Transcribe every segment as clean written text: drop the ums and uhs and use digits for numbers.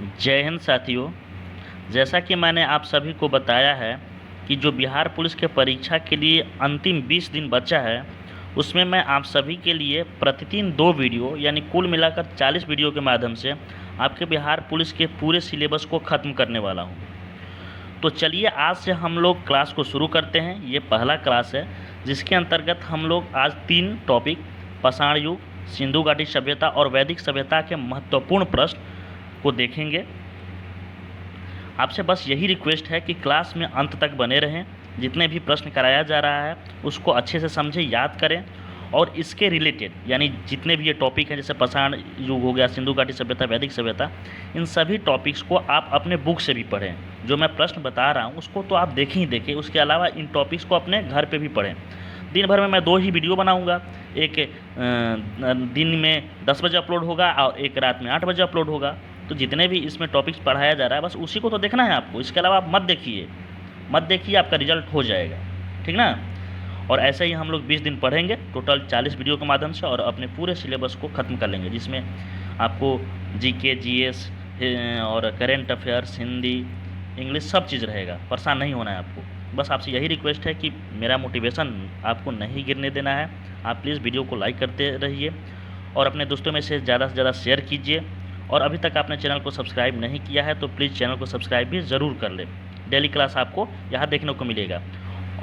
जय हिंद साथियों। जैसा कि मैंने आप सभी को बताया है कि जो बिहार पुलिस के परीक्षा के लिए अंतिम 20 दिन बचा है, उसमें मैं आप सभी के लिए प्रतिदिन 2 वीडियो यानी कुल मिलाकर 40 वीडियो के माध्यम से आपके बिहार पुलिस के पूरे सिलेबस को ख़त्म करने वाला हूं। तो चलिए आज से हम लोग क्लास को शुरू करते हैं। ये पहला क्लास है जिसके अंतर्गत हम लोग आज 3 टॉपिक पाषाण युग, सिंधु घाटी सभ्यता और वैदिक सभ्यता के महत्वपूर्ण प्रश्न को देखेंगे। आपसे बस यही रिक्वेस्ट है कि क्लास में अंत तक बने रहें। जितने भी प्रश्न कराया जा रहा है उसको अच्छे से समझें, याद करें और इसके रिलेटेड यानी जितने भी ये टॉपिक हैं जैसे पाषाण युग हो गया, सिंधु घाटी सभ्यता, वैदिक सभ्यता, इन सभी टॉपिक्स को आप अपने बुक से भी पढ़ें। जो मैं प्रश्न बता रहा हूँ उसको तो आप देखें ही देखें, उसके अलावा इन टॉपिक्स को अपने घर पर भी पढ़ें। दिन भर में मैं 2 ही वीडियो बनाऊँगा, एक दिन में 10 बजे अपलोड होगा और एक रात में 8 बजे अपलोड होगा। तो जितने भी इसमें टॉपिक्स पढ़ाया जा रहा है बस उसी को तो देखना है आपको। इसके अलावा आप मत देखिए, आपका रिजल्ट हो जाएगा, ठीक ना। और ऐसे ही हम लोग 20 दिन पढ़ेंगे टोटल 40 वीडियो के माध्यम से और अपने पूरे सिलेबस को ख़त्म कर लेंगे, जिसमें आपको जीके, जीएस और करेंट अफेयर्स, हिंदी, इंग्लिश सब चीज़ रहेगा। परेशान नहीं होना है आपको। बस आपसे यही रिक्वेस्ट है कि मेरा मोटिवेशन आपको नहीं गिरने देना है। आप प्लीज़ वीडियो को लाइक करते रहिए और अपने दोस्तों में से ज़्यादा शेयर कीजिए। और अभी तक आपने चैनल को सब्सक्राइब नहीं किया है तो प्लीज़ चैनल को सब्सक्राइब भी ज़रूर कर लें। डेली क्लास आपको यहाँ देखने को मिलेगा।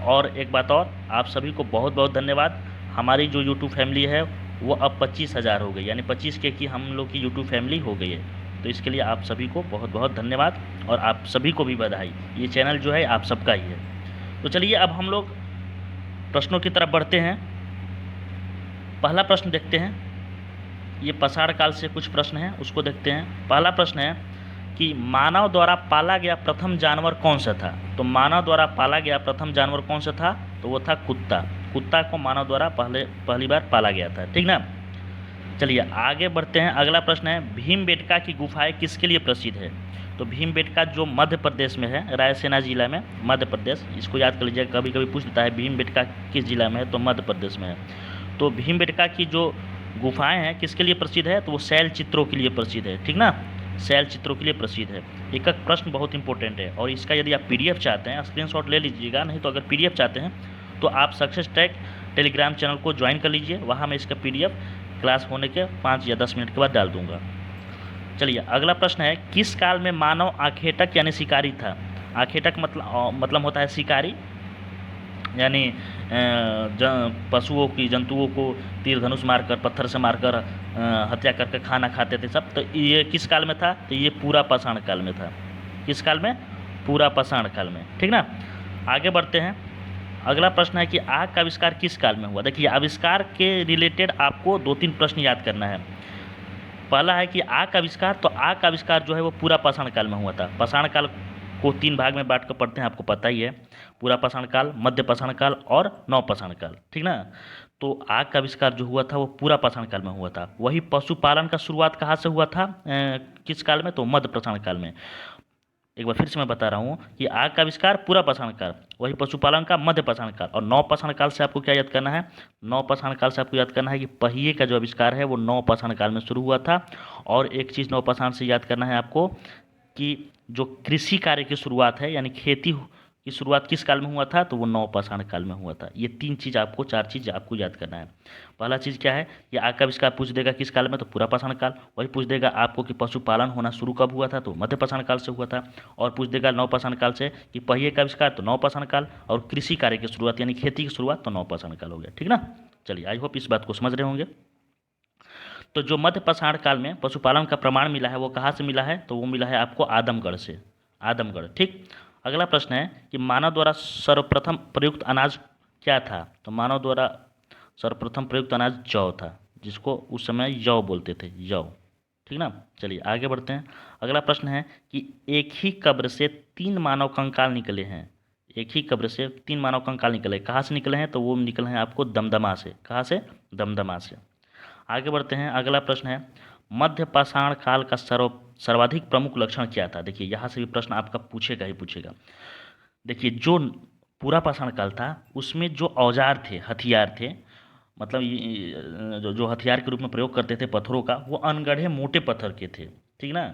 और एक बात और, आप सभी को बहुत बहुत धन्यवाद। हमारी जो यूट्यूब फैमिली है वो अब 25,000 हो गई, यानी 25K की हम लोग की यूट्यूब फैमिली हो गई है। तो इसके लिए आप सभी को बहुत बहुत धन्यवाद और आप सभी को भी बधाई। ये चैनल जो है आप सबका ही है। तो चलिए अब हम लोग प्रश्नों की तरफ बढ़ते हैं। पहला प्रश्न देखते हैं। ये पाषाण काल से कुछ प्रश्न हैं, उसको देखते हैं। पहला प्रश्न है कि मानव द्वारा पाला गया प्रथम जानवर कौन सा था। तो मानव द्वारा पाला गया प्रथम जानवर कौन सा था, तो वो था कुत्ता। कुत्ता को मानव द्वारा पहली बार पाला गया था, ठीक ना। चलिए आगे बढ़ते हैं। अगला प्रश्न है भीमबेटका की गुफाएं किसके लिए प्रसिद्ध है। तो भीमबेटका जो मध्य प्रदेश में है, रायसेना जिला में, मध्य प्रदेश, इसको याद कर लीजिए। कभी कभी पूछ देता है भीमबेटका किस जिला में है, तो मध्य प्रदेश में है। तो भीमबेटका की जो गुफाएं हैं किसके लिए प्रसिद्ध है, तो वो शैल चित्रों के लिए प्रसिद्ध है, ठीक ना। शैल चित्रों के लिए प्रसिद्ध है। एक प्रश्न बहुत इंपॉर्टेंट है और इसका यदि आप पीडीएफ चाहते हैं स्क्रीनशॉट ले लीजिएगा, नहीं तो अगर पीडीएफ चाहते हैं तो आप सक्सेस ट्रैक टेलीग्राम चैनल को ज्वाइन कर लीजिए। वहाँ मैं इसका पीडीएफ क्लास होने के 5 या 10 मिनट के बाद डाल दूँगा। चलिए अगला प्रश्न है किस काल में मानव आखेटक यानी शिकारी था। आखेटक मतलब होता है शिकारी, यानी पशुओं की, जंतुओं को तीर धनुष मारकर, पत्थर से मारकर हत्या करके खाना खाते थे सब। तो ये किस काल में था, तो ये पूरा पाषाण काल में था। किस काल में, पूरा पाषाण काल में, ठीक ना। आगे बढ़ते हैं। अगला प्रश्न है कि आग का आविष्कार किस काल में हुआ। देखिए आविष्कार के रिलेटेड आपको 2-3 प्रश्न याद करना है। पहला है कि आग का आविष्कार, तो आग का आविष्कार जो है वो पूरा पाषाण काल में हुआ था। पाषाण काल को 3 भाग में बांट कर पढ़ते हैं, आपको पता ही है। पूरा पाषाण काल, मध्य पाषाण काल और नव पाषाण काल, ठीक ना। तो आग का आविष्कार जो हुआ था वो पूरा पाषाण काल में हुआ था। वही पशुपालन का शुरुआत कहाँ से हुआ था, किस काल में, तो मध्य पाषाण काल में। एक बार फिर से मैं बता रहा हूँ कि आग का आविष्कार पूरा पाषाण काल, वही पशुपालन का मध्य पाषाण काल। और नव पाषाण काल से आपको क्या याद करना है, नव पाषाण काल से आपको याद करना है कि पहिए का जो आविष्कार है वो नव पाषाण काल में शुरू हुआ था। और एक चीज़ नव पाषाण से याद करना है आपको कि जो कृषि कार्य की शुरुआत है यानी खेती की शुरुआत किस काल में हुआ था, तो वो नव पाषाण काल में हुआ था। ये 3 चीज़ आपको, 4 चीज़ आपको याद करना है। पहला चीज़ क्या है, ये आग का आविष्कार पूछ देगा किस काल में, तो पूरा पाषाण काल। वही पूछ देगा आपको कि पशुपालन होना शुरू कब हुआ था, तो मध्य पाषाण काल से हुआ था। और पूछ देगा नव पाषाण काल से कि पहिए का आविष्कार, तो नव पाषाण काल। और कृषि कार्य की शुरुआत यानी खेती की शुरुआत, तो नव पाषाण काल हो गया, ठीक ना। चलिए आई होप इस बात को समझ रहे होंगे। तो जो मध्य पाषाण काल में पशुपालन का प्रमाण मिला है वो कहाँ से मिला है, तो वो मिला है आपको आदमगढ़ से, आदमगढ़, ठीक। अगला प्रश्न है कि मानव द्वारा सर्वप्रथम प्रयुक्त अनाज क्या था। तो मानव द्वारा सर्वप्रथम प्रयुक्त अनाज जौ था, जिसको उस समय जौ बोलते थे, जौ, ठीक ना। चलिए आगे बढ़ते हैं। अगला प्रश्न है कि एक ही कब्र से 3 मानव कंकाल निकले हैं। एक ही कब्र से 3 मानव कंकाल निकले, कहाँ से निकले हैं, तो वो निकले हैं आपको दमदमा से। कहाँ से, दमदमा से। आगे बढ़ते हैं। अगला प्रश्न है मध्य पाषाण काल का सर्वाधिक प्रमुख लक्षण क्या था। देखिए यहाँ से भी प्रश्न आपका पूछेगा ही पूछेगा। देखिए जो पूरा पाषाण काल था उसमें जो औजार थे, हथियार थे, मतलब जो हथियार के रूप में प्रयोग करते थे पत्थरों का, वो अनगढ़े मोटे पत्थर के थे। ठीक ना।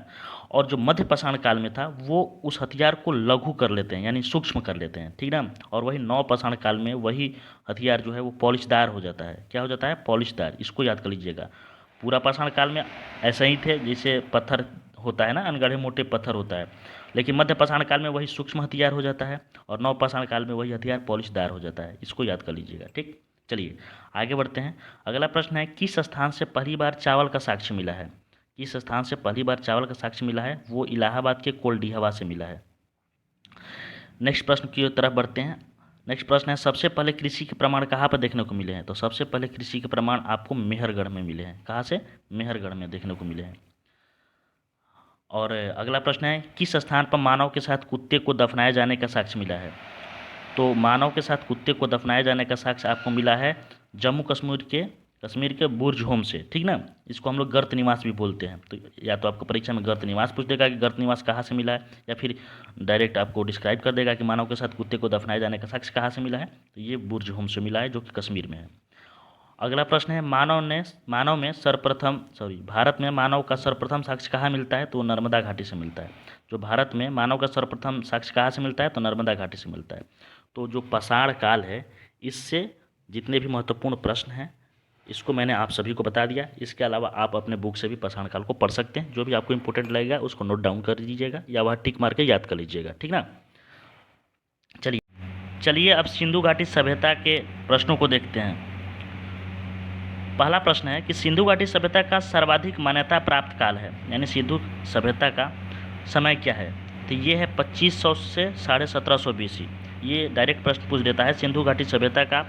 और जो मध्य पाषाण काल में था वो उस हथियार को लघु कर लेते हैं, यानी सूक्ष्म कर लेते हैं, ठीक ना। और वही नव पाषाण काल में वही हथियार जो है वो पॉलिशदार हो जाता है। क्या हो जाता है? पॉलिशदार। इसको याद कर लीजिएगा। पूरा पाषाण काल में ऐसा ही थे, जैसे पत्थर होता है ना, अनगढ़े मोटे पत्थर होता है, लेकिन मध्य पाषाण काल में वही सूक्ष्म हथियार हो जाता है और नव पाषाण काल में वही हथियार पॉलिशदार हो जाता है। इसको याद कर लीजिएगा, ठीक। चलिए आगे बढ़ते हैं। अगला प्रश्न है, किस स्थान से पहली बार चावल का साक्ष्य मिला है? किस स्थान से पहली बार चावल का साक्ष्य मिला है? वो इलाहाबाद के कोल्डिहवा से मिला है। नेक्स्ट प्रश्न की तरफ बढ़ते हैं। नेक्स्ट प्रश्न है, सबसे पहले कृषि के प्रमाण कहाँ पर देखने को मिले हैं? तो सबसे पहले कृषि के प्रमाण आपको मेहरगढ़ में मिले हैं। कहाँ से? मेहरगढ़ में देखने को मिले हैं। और अगला प्रश्न है, किस स्थान पर मानव के साथ कुत्ते को दफनाए जाने का साक्ष्य मिला है? तो मानव के साथ कुत्ते को दफनाए जाने का साक्ष्य आपको मिला है जम्मू कश्मीर के बुर्ज होम से, ठीक ना। इसको हम लोग गर्त निवास भी बोलते हैं। तो या तो आपको परीक्षा में गर्त निवास पूछ देगा कि गर्त निवास कहाँ से मिला है, या फिर डायरेक्ट आपको डिस्क्राइब कर देगा कि मानव के साथ कुत्ते को दफनाए जाने का साक्ष्य कहाँ से मिला है। तो ये बुर्ज होम से मिला है, जो कि कश्मीर में है। अगला प्रश्न है, भारत में मानव का सर्वप्रथम साक्ष्य कहाँ मिलता है? तो नर्मदा घाटी से मिलता है। जो भारत में मानव का सर्वप्रथम साक्ष्य कहाँ से मिलता है? तो नर्मदा घाटी से मिलता है। तो जो पाषाण काल है, इससे जितने भी महत्वपूर्ण प्रश्न हैं इसको मैंने आप सभी को बता दिया। इसके अलावा आप अपने बुक से भी पाषाण काल को पढ़ सकते हैं। जो भी आपको इंपॉर्टेंट लगेगा उसको नोट डाउन कर लीजिएगा या वह टिक मार के याद कर लीजिएगा, ठीक ना। चलिए अब सिंधु घाटी सभ्यता के प्रश्नों को देखते हैं। पहला प्रश्न है कि सिंधु घाटी सभ्यता का सर्वाधिक मान्यता प्राप्त काल है, यानी सिंधु सभ्यता का समय क्या है? तो ये है 2500 से 1750 BC। ये डायरेक्ट प्रश्न पूछ देता है, सिंधु घाटी सभ्यता का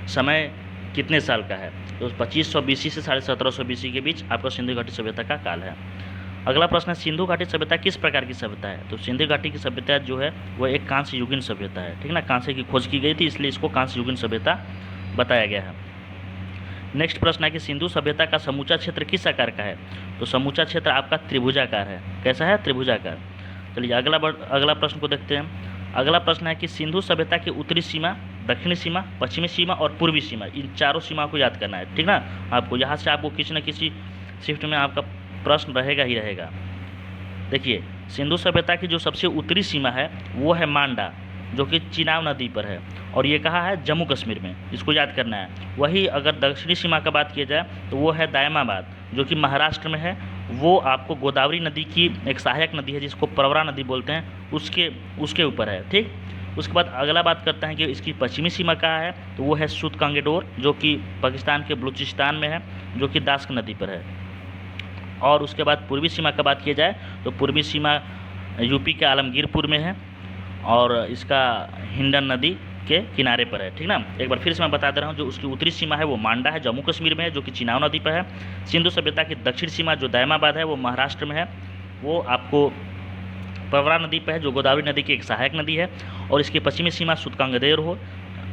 समय कितने साल का है? तो 2500 BC से 1750 BC के बीच आपका सिंधु घाटी सभ्यता का काल है। अगला प्रश्न है, सिंधु घाटी सभ्यता किस प्रकार की सभ्यता है? तो सिंधु घाटी की सभ्यता जो है वो एक कांस्य युगीन सभ्यता है, ठीक ना। कांस्य की खोज की गई थी, इसलिए इसको कांस्य युगीन सभ्यता बताया गया है। नेक्स्ट प्रश्न है कि सिंधु सभ्यता का समूचा क्षेत्र किस आकार का है? तो समूचा क्षेत्र आपका त्रिभुजाकार है। कैसा है? त्रिभुजाकार। चलिए अगला प्रश्न को देखते हैं। अगला प्रश्न है कि सिंधु सभ्यता की उत्तरी सीमा, दक्षिणी सीमा, पश्चिमी सीमा और पूर्वी सीमा, इन चारों सीमा को याद करना है, ठीक ना। आपको यहाँ से आपको किसी न किसी शिफ्ट में आपका प्रश्न रहेगा ही रहेगा। देखिए, सिंधु सभ्यता की जो सबसे उत्तरी सीमा है वो है मांडा, जो कि चिनाब नदी पर है, और ये कहाँ है? जम्मू कश्मीर में। इसको याद करना है। वही अगर दक्षिणी सीमा का बात किया जाए तो वो है दायमाबाद, जो कि महाराष्ट्र में है। वो आपको गोदावरी नदी की एक सहायक नदी है जिसको प्रवरा नदी बोलते हैं, उसके ऊपर है, ठीक। उसके बाद अगला बात करते हैं कि इसकी पश्चिमी सीमा कहाँ है? तो वो है सूतकांगेडोर, जो कि पाकिस्तान के बलूचिस्तान में है, जो कि दास्क नदी पर है। और उसके बाद पूर्वी सीमा का बात किया जाए तो पूर्वी सीमा यूपी के आलमगीरपुर में है और इसका हिंडन नदी के किनारे पर है, ठीक ना। एक बार फिर से मैं बता दे रहा हूँ, जो उसकी उत्तरी सीमा है वो मांडा है, जम्मू कश्मीर में है, जो कि चिनाब नदी पर है। सिंधु सभ्यता की दक्षिण सीमा जो दायमाबाद है वो महाराष्ट्र में है, वो आपको प्रवरा नदी पर है, जो गोदावरी नदी की एक सहायक नदी है। और इसकी पश्चिमी सीमा सूतकांगेडोर हो,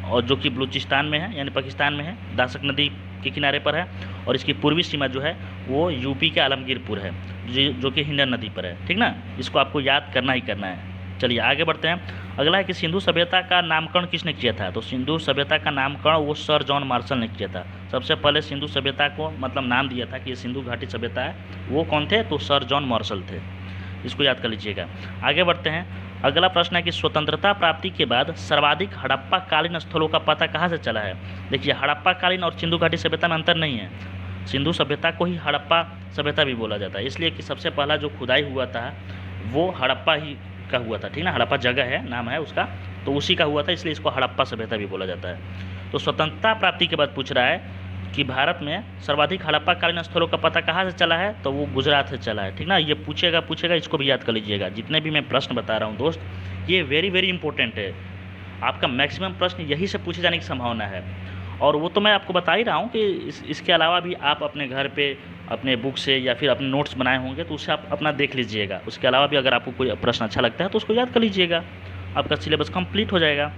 और जो कि बलूचिस्तान में है, यानी पाकिस्तान में है, दासक नदी के किनारे पर है। और इसकी पूर्वी सीमा जो है वो यूपी के आलमगीरपुर है, जो कि हिंडन नदी पर है, ठीक ना। इसको आपको याद करना ही करना है। चलिए आगे बढ़ते हैं। अगला है कि सिंधु सभ्यता का नामकरण किसने किया था? तो सिंधु सभ्यता का नामकरण वो सर जॉन मार्शल ने किया था। सबसे पहले सिंधु सभ्यता को मतलब नाम दिया था कि ये सिंधु घाटी सभ्यता है, वो कौन थे? तो सर जॉन मार्शल थे। इसको याद कर लीजिएगा। आगे बढ़ते हैं। अगला प्रश्न है कि स्वतंत्रता प्राप्ति के बाद सर्वाधिक हड़प्पा कालीन स्थलों का पता कहाँ से चला है? देखिए, हड़प्पा कालीन और सिंधु घाटी सभ्यता में अंतर नहीं है। सिंधु सभ्यता को ही हड़प्पा सभ्यता भी बोला जाता है, इसलिए कि सबसे पहला जो खुदाई हुआ था वो हड़प्पा ही का हुआ था, ठीक ना। हड़प्पा जगह है, नाम है उसका, तो उसी का हुआ था, इसलिए इसको हड़प्पा सभ्यता भी बोला जाता है। तो स्वतंत्रता प्राप्ति के बाद पूछ रहा है कि भारत में सर्वाधिक हड़प्पा कालीन स्थलों का पता कहाँ से चला है? तो वो गुजरात से चला है, ठीक ना। ये पूछेगा, इसको भी याद कर लीजिएगा। जितने भी मैं प्रश्न बता रहा हूँ दोस्त, ये वेरी वेरी इंपॉर्टेंट है। आपका मैक्सिमम प्रश्न यही से पूछे जाने की संभावना है। और वो तो मैं आपको बता ही रहा हूँ कि इसके अलावा भी आप अपने घर पे अपने बुक से या फिर अपने नोट्स बनाए होंगे तो उसे आप अपना देख लीजिएगा। उसके अलावा भी अगर आपको कोई प्रश्न अच्छा लगता है तो उसको याद कर लीजिएगा, आपका सिलेबस कंप्लीट हो जाएगा।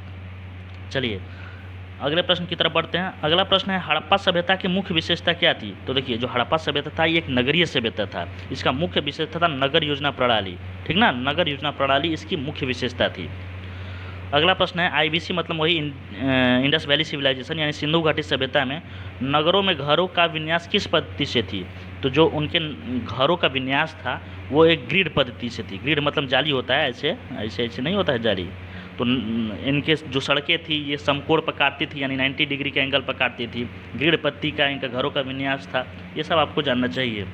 चलिए अगले प्रश्न की तरफ बढ़ते हैं। अगला प्रश्न है, हड़प्पा सभ्यता की मुख्य विशेषता क्या थी? तो देखिए, जो हड़प्पा सभ्यता था ये एक नगरीय सभ्यता था। इसका मुख्य विशेषता था नगर योजना प्रणाली, ठीक ना। नगर योजना प्रणाली इसकी मुख्य विशेषता थी। अगला प्रश्न है आईबीसी मतलब वही इंडस वैली सिविलाइजेशन यानी सिंधु घाटी सभ्यता में नगरों में घरों का विन्यास किस पद्धति से थी। तो जो उनके घरों का विन्यास था वो एक ग्रिड पद्धति से थी। ग्रिड मतलब जाली होता है, ऐसे ऐसे ऐसे नहीं होता है जाली। तो इनके जो सड़कें थी ये समकोण पर काटती थी यानी 90 डिग्री के एंगल पर काटती थी। ग्रिड पद्धति का इनका घरों का विन्यास था। ये सब आपको जानना चाहिए।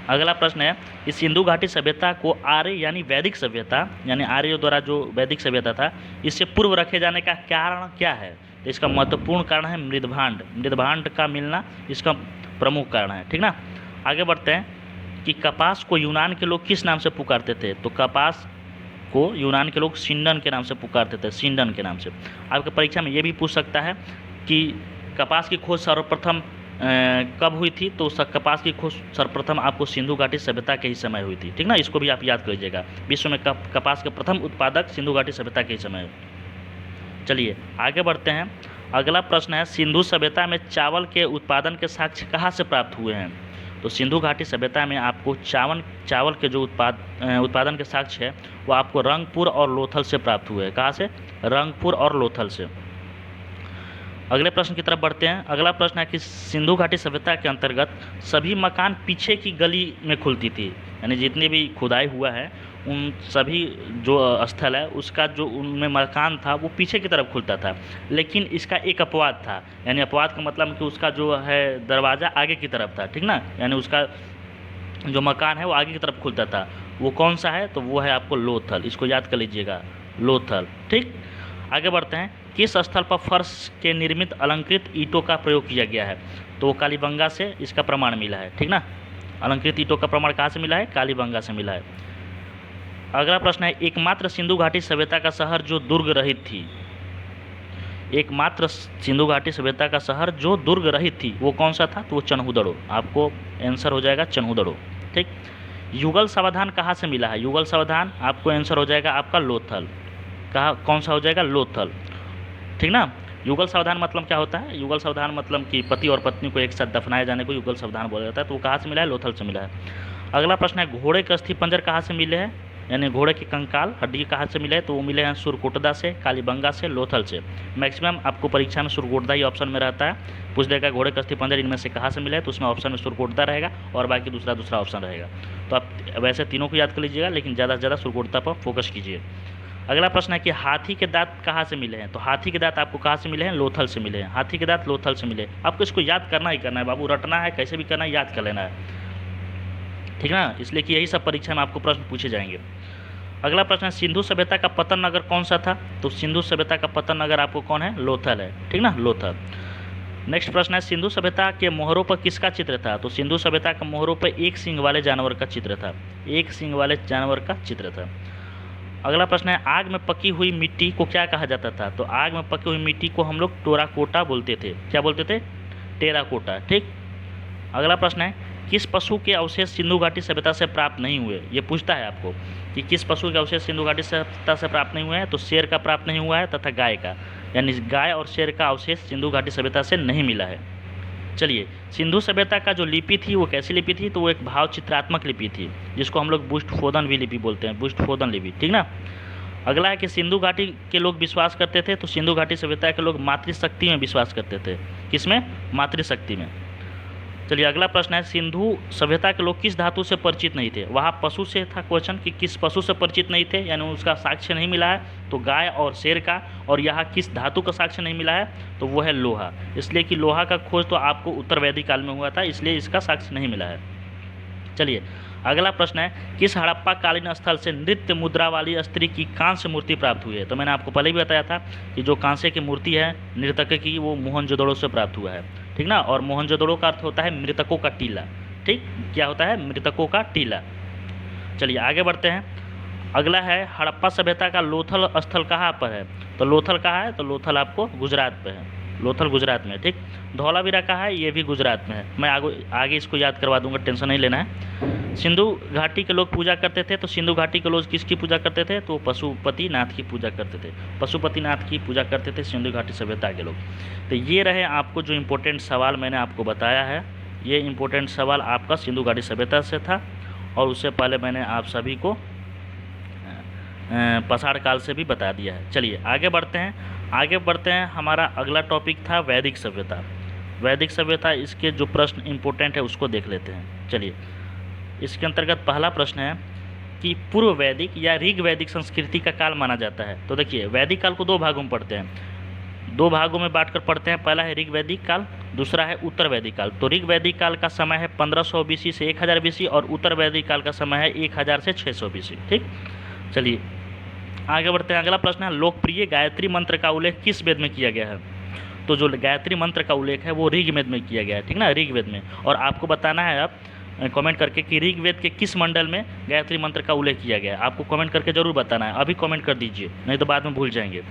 अगला प्रश्न है इस सिंधु घाटी सभ्यता को आर्य यानी वैदिक सभ्यता यानी आर्यों द्वारा जो वैदिक सभ्यता था इससे पूर्व रखे जाने का कारण क्या है। तो इसका महत्वपूर्ण कारण है मृदभांड। मृदभांड का मिलना इसका प्रमुख कारण है। ठीक ना। आगे बढ़ते हैं कि कपास को यूनान के लोग किस नाम से पुकारते थे। तो कपास को यूनान के लोग सिंडन के नाम से पुकारते थे, सिंडन के नाम से। आपके परीक्षा में ये भी पूछ सकता है कि कपास की खोज सर्वप्रथम कब हुई थी। तो कपास की खोज सर्वप्रथम आपको सिंधु घाटी सभ्यता के ही समय हुई थी। ठीक ना। इसको भी आप याद कर लीजिएगा। विश्व में कपास के प्रथम उत्पादक सिंधु घाटी सभ्यता के ही समय। चलिए आगे बढ़ते हैं। अगला प्रश्न है सिंधु सभ्यता में चावल के उत्पादन के साक्ष्य कहाँ से प्राप्त हुए हैं। तो सिंधु घाटी सभ्यता में आपको चावल के जो उत्पादन के साक्ष्य है वो आपको रंगपुर और लोथल से प्राप्त हुए हैं। कहाँ से? रंगपुर और लोथल से। अगले प्रश्न की तरफ बढ़ते हैं। अगला प्रश्न है कि सिंधु घाटी सभ्यता के अंतर्गत सभी मकान पीछे की गली में खुलती थी यानी जितने भी खुदाई हुआ है उन सभी जो स्थल है उसका जो उनमें मकान था वो पीछे की तरफ खुलता था। लेकिन इसका एक अपवाद था यानी अपवाद का मतलब कि उसका जो है दरवाज़ा आगे की तरफ था। ठीक ना। यानी उसका जो मकान है वो आगे की तरफ खुलता था। वो कौन सा है? तो वो है आपको लोथल। इसको याद कर लीजिएगा, लोथल। ठीक। आगे बढ़ते हैं। किस स्थल पर फर्श के निर्मित अलंकृत ईंटों का प्रयोग किया गया है। तो वो कालीबंगा से इसका प्रमाण मिला है। ठीक ना। अलंकृत ईंटों का प्रमाण कहाँ से मिला है? कालीबंगा से मिला है। अगला प्रश्न है एकमात्र सिंधु घाटी सभ्यता का शहर जो दुर्ग रहित थी। एकमात्र सिंधु घाटी सभ्यता का शहर जो दुर्ग रहित थी वो कौन सा था? तो वो चन्हुदड़ो। आपको आंसर हो जाएगा चन्हुदड़ो। ठीक। युगल सावधान कहाँ से मिला है? युगल सावधान आपको आंसर हो जाएगा आपका लोथल। कौन सा हो जाएगा? लोथल। ठीक ना। युगल सावधान मतलब क्या होता है? युगल सावधान मतलब कि पति और पत्नी को एक साथ दफनाए जाने को युगल सावधान बोला जाता है। तो वो कहाँ से मिला है? लोथल से मिला है। अगला प्रश्न है घोड़े के अस्थि पंजर कहाँ से मिले हैं यानी घोड़े के कंकाल हड्डी कहाँ से मिले हैं। तो वो मिले हैं सुरकोटदा से, कालीबंगा से, लोथल से। मैक्सिमम आपको परीक्षा में सुरकोटदा ही ऑप्शन में रहता है। पूछ देगा घोड़े का अस्थि पंजर इनमें से कहाँ से मिला है तो उसमें ऑप्शन में सुरकोटदा रहेगा और बाकी दूसरा ऑप्शन रहेगा। तो आप वैसे तीनों को याद कर लीजिएगा लेकिन ज़्यादा से ज़्यादा सुरकोटदा पर फोकस कीजिए। अगला प्रश्न है कि हाथी के दांत कहाँ से मिले हैं। तो हाथी के दांत आपको कहाँ से मिले हैं? लोथल से मिले हैं। हाथी के दांत लोथल से मिले। आपको इसको याद करना ही करना है बाबू, रटना है, कैसे भी करना है, याद कर लेना है। ठीक ना। इसलिए कि यही सब परीक्षा में आपको प्रश्न पूछे जाएंगे। अगला प्रश्न है सिंधु सभ्यता का पतन नगर कौन सा था। तो सिंधु सभ्यता का पतन नगर आपको कौन है? लोथल है। ठीक ना, लोथल। नेक्स्ट प्रश्न है सिंधु सभ्यता के मोहरों पर किसका चित्र था। तो सिंधु सभ्यता के मोहरों पर एक सींग वाले जानवर का चित्र था। एक सींग वाले जानवर का चित्र था। अगला प्रश्न है आग में पकी हुई मिट्टी को क्या कहा जाता था। तो आग में पकी हुई मिट्टी को हम लोग टेराकोटा बोलते थे। क्या बोलते थे? टेराकोटा। ठीक। अगला प्रश्न है किस पशु के अवशेष सिंधु घाटी सभ्यता से प्राप्त नहीं हुए। ये पूछता है आपको कि किस पशु के अवशेष सिंधु घाटी सभ्यता से प्राप्त नहीं हुए हैं। तो शेर का प्राप्त नहीं हुआ है तथा गाय का, यानी गाय और शेर का अवशेष सिंधु घाटी सभ्यता से नहीं मिला है। चलिए सिंधु सभ्यता का जो लिपि थी वो कैसी लिपि थी। तो वो एक भाव चित्रात्मक लिपि थी जिसको हम लोग बुष्टफोदन भी लिपि बोलते हैं, बुष्टफोदन लिपि। ठीक ना। अगला है कि सिंधु घाटी के लोग विश्वास करते थे। तो सिंधु घाटी सभ्यता के लोग मातृशक्ति में विश्वास करते थे। किसमें? मातृशक्ति में। चलिए अगला प्रश्न है सिंधु सभ्यता के लोग किस धातु से परिचित नहीं थे। वहाँ पशु से था क्वेश्चन कि किस पशु से परिचित नहीं थे यानी उसका साक्ष्य नहीं मिला है। तो गाय और शेर का। और यहाँ किस धातु का साक्ष्य नहीं मिला है तो वो है लोहा। इसलिए कि लोहा का खोज तो आपको उत्तर वैदिक काल में हुआ था, इसलिए इसका साक्ष्य नहीं मिला है। चलिए अगला प्रश्न है किस हड़प्पा कालीन स्थल से नृत्य मुद्रा वाली स्त्री की कांस्य मूर्ति प्राप्त हुई है। तो मैंने आपको पहले भी बताया था कि जो कांस्य की मूर्ति है नर्तक की वो मोहनजोदड़ो से प्राप्त हुआ है। ठीक ना। और मोहनजोदड़ो का अर्थ होता है मृतकों का टीला। ठीक। क्या होता है? मृतकों का टीला। चलिए आगे बढ़ते हैं। अगला है हड़प्पा सभ्यता का लोथल स्थल कहाँ पर है। तो लोथल कहाँ है? तो लोथल आपको गुजरात पे है। लोथल गुजरात में। ठीक। धौलावीरा कहाँ है? ये भी गुजरात में है। मैं आगे इसको याद करवा दूंगा, टेंशन नहीं लेना है। सिंधु घाटी के लोग पूजा करते थे। तो सिंधु घाटी के लोग किसकी पूजा करते थे? तो पशुपतिनाथ की पूजा करते थे। पशुपतिनाथ की पूजा करते थे सिंधु घाटी सभ्यता के लोग। तो ये रहे आपको जो इम्पोर्टेंट सवाल मैंने आपको बताया है। ये इम्पोर्टेंट सवाल आपका सिंधु घाटी सभ्यता से था। और उससे पहले मैंने आप सभी को पाषाण काल से भी बता दिया है। चलिए आगे बढ़ते हैं। हमारा अगला टॉपिक था वैदिक सभ्यता। वैदिक सभ्यता, इसके जो प्रश्न इंपॉर्टेंट है उसको देख लेते हैं। चलिए, इसके अंतर्गत पहला प्रश्न है कि पूर्व वैदिक या ऋग वैदिक संस्कृति का काल माना जाता है। तो देखिए, वैदिक काल को दो भागों में पढ़ते हैं, दो भागों में बांटकर पढ़ते हैं। पहला है ऋग वैदिक काल, दूसरा है उत्तर वैदिक काल। तो ऋग वैदिक काल का समय है 1500 BC से 1000 BC और उत्तर वैदिक काल का समय है 1000 से 600 BC। ठीक, चलिए आगे बढ़ते हैं। अगला प्रश्न है लोकप्रिय गायत्री मंत्र का उल्लेख किस वेद में किया गया है। तो जो गायत्री मंत्र का उल्लेख है वो ऋग्वेद में किया गया है, ठीक ना, ऋग्वेद में। और आपको बताना है आप कमेंट करके कि ऋग्वेद के किस मंडल में गायत्री मंत्र का उल्लेख किया गया है। आपको कमेंट करके जरूर बताना है, अभी कमेंट कर दीजिए, नहीं तो बाद में भूल जाएंगे।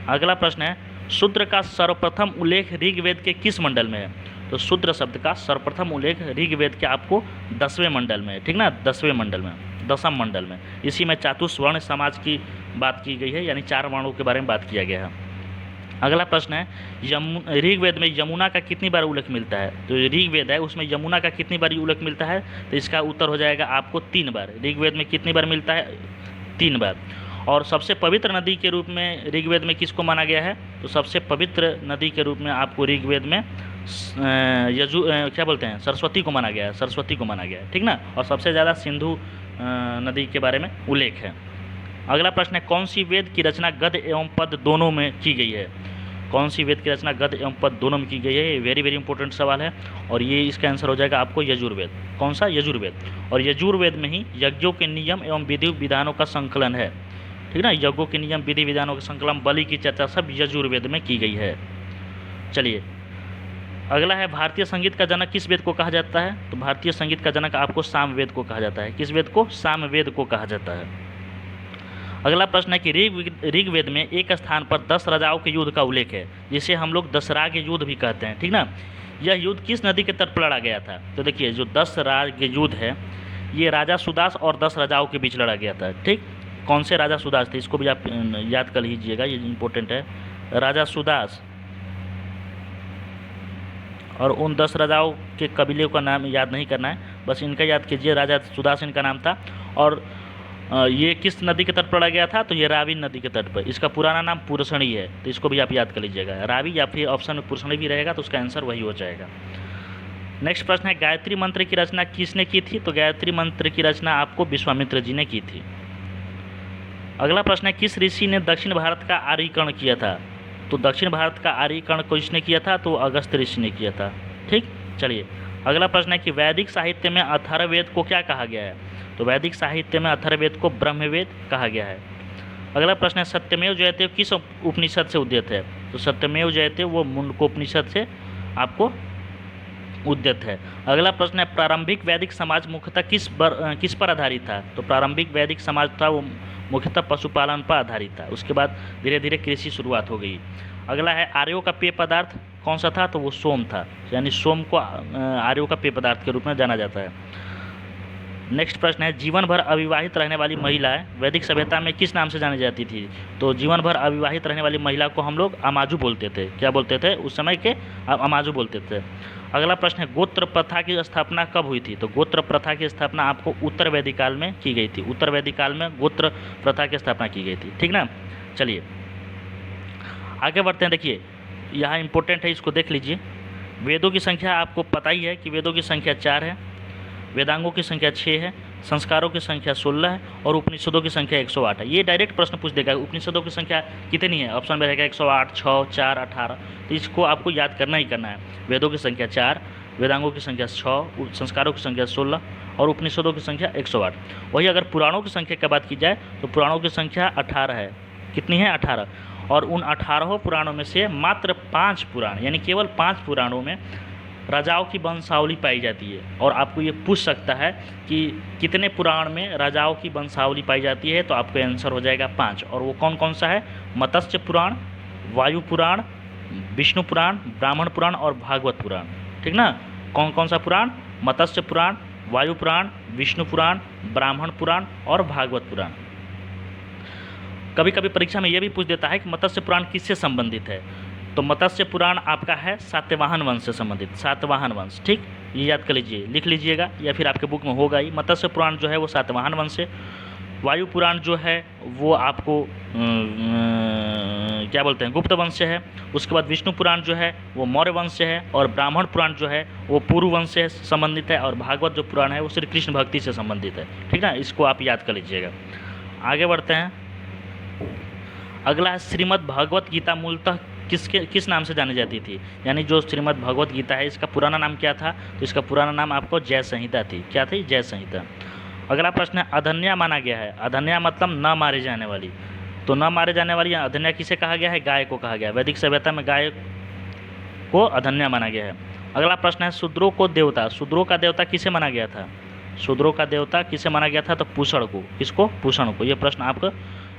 अगला प्रश्न है शूद्र का सर्वप्रथम उल्लेख ऋग्वेद के किस मंडल में है। तो शूद्र शब्द का सर्वप्रथम उल्लेख ऋग्वेद के आपको 10वें मंडल में है, ठीक ना, 10वें मंडल में, 10म मंडल में। इसी में चातुर्वर्ण समाज की बात की गई है, यानी 4 वर्णों के बारे में बात किया गया है। अगला प्रश्न है ऋग्वेद में यमुना का कितनी बार उल्लेख मिलता है। तो ऋग्वेद है उसमें यमुना का कितनी बार उल्लेख मिलता है। तो इसका उत्तर हो जाएगा आपको 3 बार। ऋग्वेद में कितनी बार मिलता है, 3 बार। और सबसे पवित्र नदी के रूप में ऋग्वेद में किसको माना गया है। तो सबसे पवित्र नदी के रूप में आपको ऋग्वेद में क्या बोलते हैं, सरस्वती को माना गया है, सरस्वती को माना गया है, ठीक ना। और सबसे ज़्यादा सिंधु नदी के बारे में उल्लेख है। अगला प्रश्न है कौन सी वेद की रचना गद एवं पद दोनों में की गई है। कौन सी वेद की रचना गद एवं पद दोनों में की गई है, ये वेरी वेरी इंपॉर्टेंट सवाल है। और ये इसका आंसर हो जाएगा आपको यजुर्वेद। कौन सा, यजुर्वेद। और यजुर्वेद में ही यज्ञों के नियम एवं विधि विधानों का संकलन है, ठीक ना। यज्ञों के नियम विधि विधानों का संकलन, बलि की चर्चा सब यजुर्वेद में की गई है। चलिए अगला है भारतीय संगीत का जनक किस वेद को कहा जाता है। तो भारतीय संगीत का जनक आपको सामवेद को कहा जाता है। किस वेद को, सामवेद को कहा जाता है। अगला प्रश्न है कि ऋग्वेद में एक स्थान पर 10 राजाओं के युद्ध का उल्लेख है, जिसे हम लोग दशराग युद्ध भी कहते हैं, ठीक ना। यह युद्ध किस नदी के तट पर लड़ा गया था। तो देखिए जो 10 राग युद्ध है ये राजा सुदास और 10 राजाओं के बीच लड़ा गया था, ठीक। कौन से राजा सुदास थे इसको भी आप याद कर लीजिएगा, ये इंपॉर्टेंट है। राजा सुदास और उन 10 राजाओं के कबीले का नाम याद नहीं करना है, बस इनका याद कीजिए। राजा सुदास इनका नाम था। और ये किस नदी के तट पर लड़ा गया था। तो ये रावी नदी के तट पर। इसका पुराना नाम पुरसणी है, तो इसको भी आप याद कर लीजिएगा। रावी या फिर ऑप्शन में पुरसणी भी रहेगा तो उसका आंसर वही हो जाएगा। नेक्स्ट प्रश्न है गायत्री मंत्र की रचना किसने की थी। तो गायत्री मंत्र की रचना आपको विश्वामित्र जी ने की थी। अगला प्रश्न है किस ऋषि ने दक्षिण भारत का आर्यीकरण किया था। तो दक्षिण भारत का आर्यीकरण किसने किया था। तो अगस्त ऋषि ने किया था, ठीक। चलिए अगला प्रश्न है कि वैदिक साहित्य में अथर्ववेद को क्या कहा गया है। तो वैदिक साहित्य में अथर्ववेद को ब्रह्मवेद कहा गया है। अगला प्रश्न है सत्यमेव जयते किस उपनिषद से उद्यत है। तो सत्यमेव जयते वो मुंडकोपनिषद से आपको उद्यत है। अगला प्रश्न है प्रारंभिक वैदिक समाज मुख्यतः किस पर आधारित था। तो प्रारंभिक वैदिक समाज था वो मुख्यतः पशुपालन पर आधारित था। उसके बाद धीरे धीरे कृषि शुरुआत हो गई। अगला है आर्यों का पेय पदार्थ कौन सा था। तो वो सोम था, यानी सोम को आर्यों का पेय पदार्थ के रूप में जाना जाता है। नेक्स्ट प्रश्न है जीवन भर अविवाहित रहने वाली महिलाएं वैदिक सभ्यता में किस नाम से जानी जाती थी। तो जीवन भर अविवाहित रहने वाली महिला को हम लोग अमाजू बोलते थे। क्या बोलते थे उस समय के, अमाजू बोलते थे। अगला प्रश्न है गोत्र प्रथा की स्थापना कब हुई थी। तो गोत्र प्रथा की स्थापना आपको उत्तर वैदिक काल में की गई थी। उत्तर वैदिक काल में गोत्र प्रथा की स्थापना की गई थी, ठीक ना। चलिए आगे बढ़ते हैं। देखिए यहाँ इंपॉर्टेंट है, इसको देख लीजिए। वेदों की संख्या आपको पता ही है कि वेदों की संख्या 4 है, वेदांगों की संख्या 6 है, संस्कारों की संख्या 16 है और उपनिषदों की संख्या 108 है। ये डायरेक्ट प्रश्न पूछ देगा उपनिषदों की संख्या कितनी है। ऑप्शन में रहेगा 108, 6, 4, 18। तो इसको आपको याद करना ही करना है। वेदों की संख्या 4, वेदांगों की संख्या 6, संस्कारों की संख्या 16 और उपनिषदों की संख्या 108। वही अगर पुराणों की संख्या की बात की जाए तो पुराणों की संख्या 18 है। कितनी है, 18। और उन 18 पुराणों में से मात्र 5 पुराण, यानी केवल 5 पुराणों में राजाओं की वंशावली पाई जाती है। और आपको ये पूछ सकता है कि कितने पुराण में राजाओं की वंशावली पाई जाती है। तो आपका आंसर हो जाएगा 5। और वो कौन कौन सा है, मत्स्य पुराण, वायु पुराण, विष्णु पुराण, ब्राह्मण पुराण और भागवत पुराण, ठीक ना। कौन कौन सा पुराण, मत्स्य पुराण, वायु पुराण, विष्णु पुराण, ब्राह्मण पुराण और भागवत पुराण। कभी कभी परीक्षा में यह भी पूछ देता है कि मत्स्य पुराण किससे संबंधित है। तो मत्स्य पुराण आपका है सातवाहन वंश से संबंधित, सातवाहन वंश, ठीक। ये याद कर लीजिए, लिख लीजिएगा या फिर आपके बुक में होगा ही। मत्स्य पुराण जो है वो सातवाहन वंश से। वायु पुराण जो है वो आपको क्या बोलते हैं, गुप्त वंश से है। उसके बाद विष्णु पुराण जो है वो मौर्य वंश से है, और ब्राह्मण पुराण जो है वो पूर्व वंश से संबंधित है, और भागवत जो पुराण है वो श्री कृष्ण भक्ति से संबंधित है। ठीक ना, इसको आप याद कर लीजिएगा। आगे बढ़ते हैं। अगला है श्रीमद् भगवत गीता मूलतः किस नाम से जानी जाती थी, यानी जो श्रीमद् भगवत गीता है इसका पुराना नाम क्या था, तो इसका पुराना नाम आपको जय संहिता थी। क्या थी? जय संहिता। अगला प्रश्न है अधन्या माना गया है। अधन्या मतलब न मारे जाने वाली, तो न मारे जाने वाली अधन्या किसे कहा गया है? गाय को कहा गया है। वैदिक सभ्यता में गाय को अधन्या माना गया है। अगला प्रश्न है शूद्रों को देवता, शूद्रों का देवता किसे माना गया था? शूद्रों का देवता किसे माना गया था? तो पूषण को। किसको? पूषण को। ये प्रश्न आपका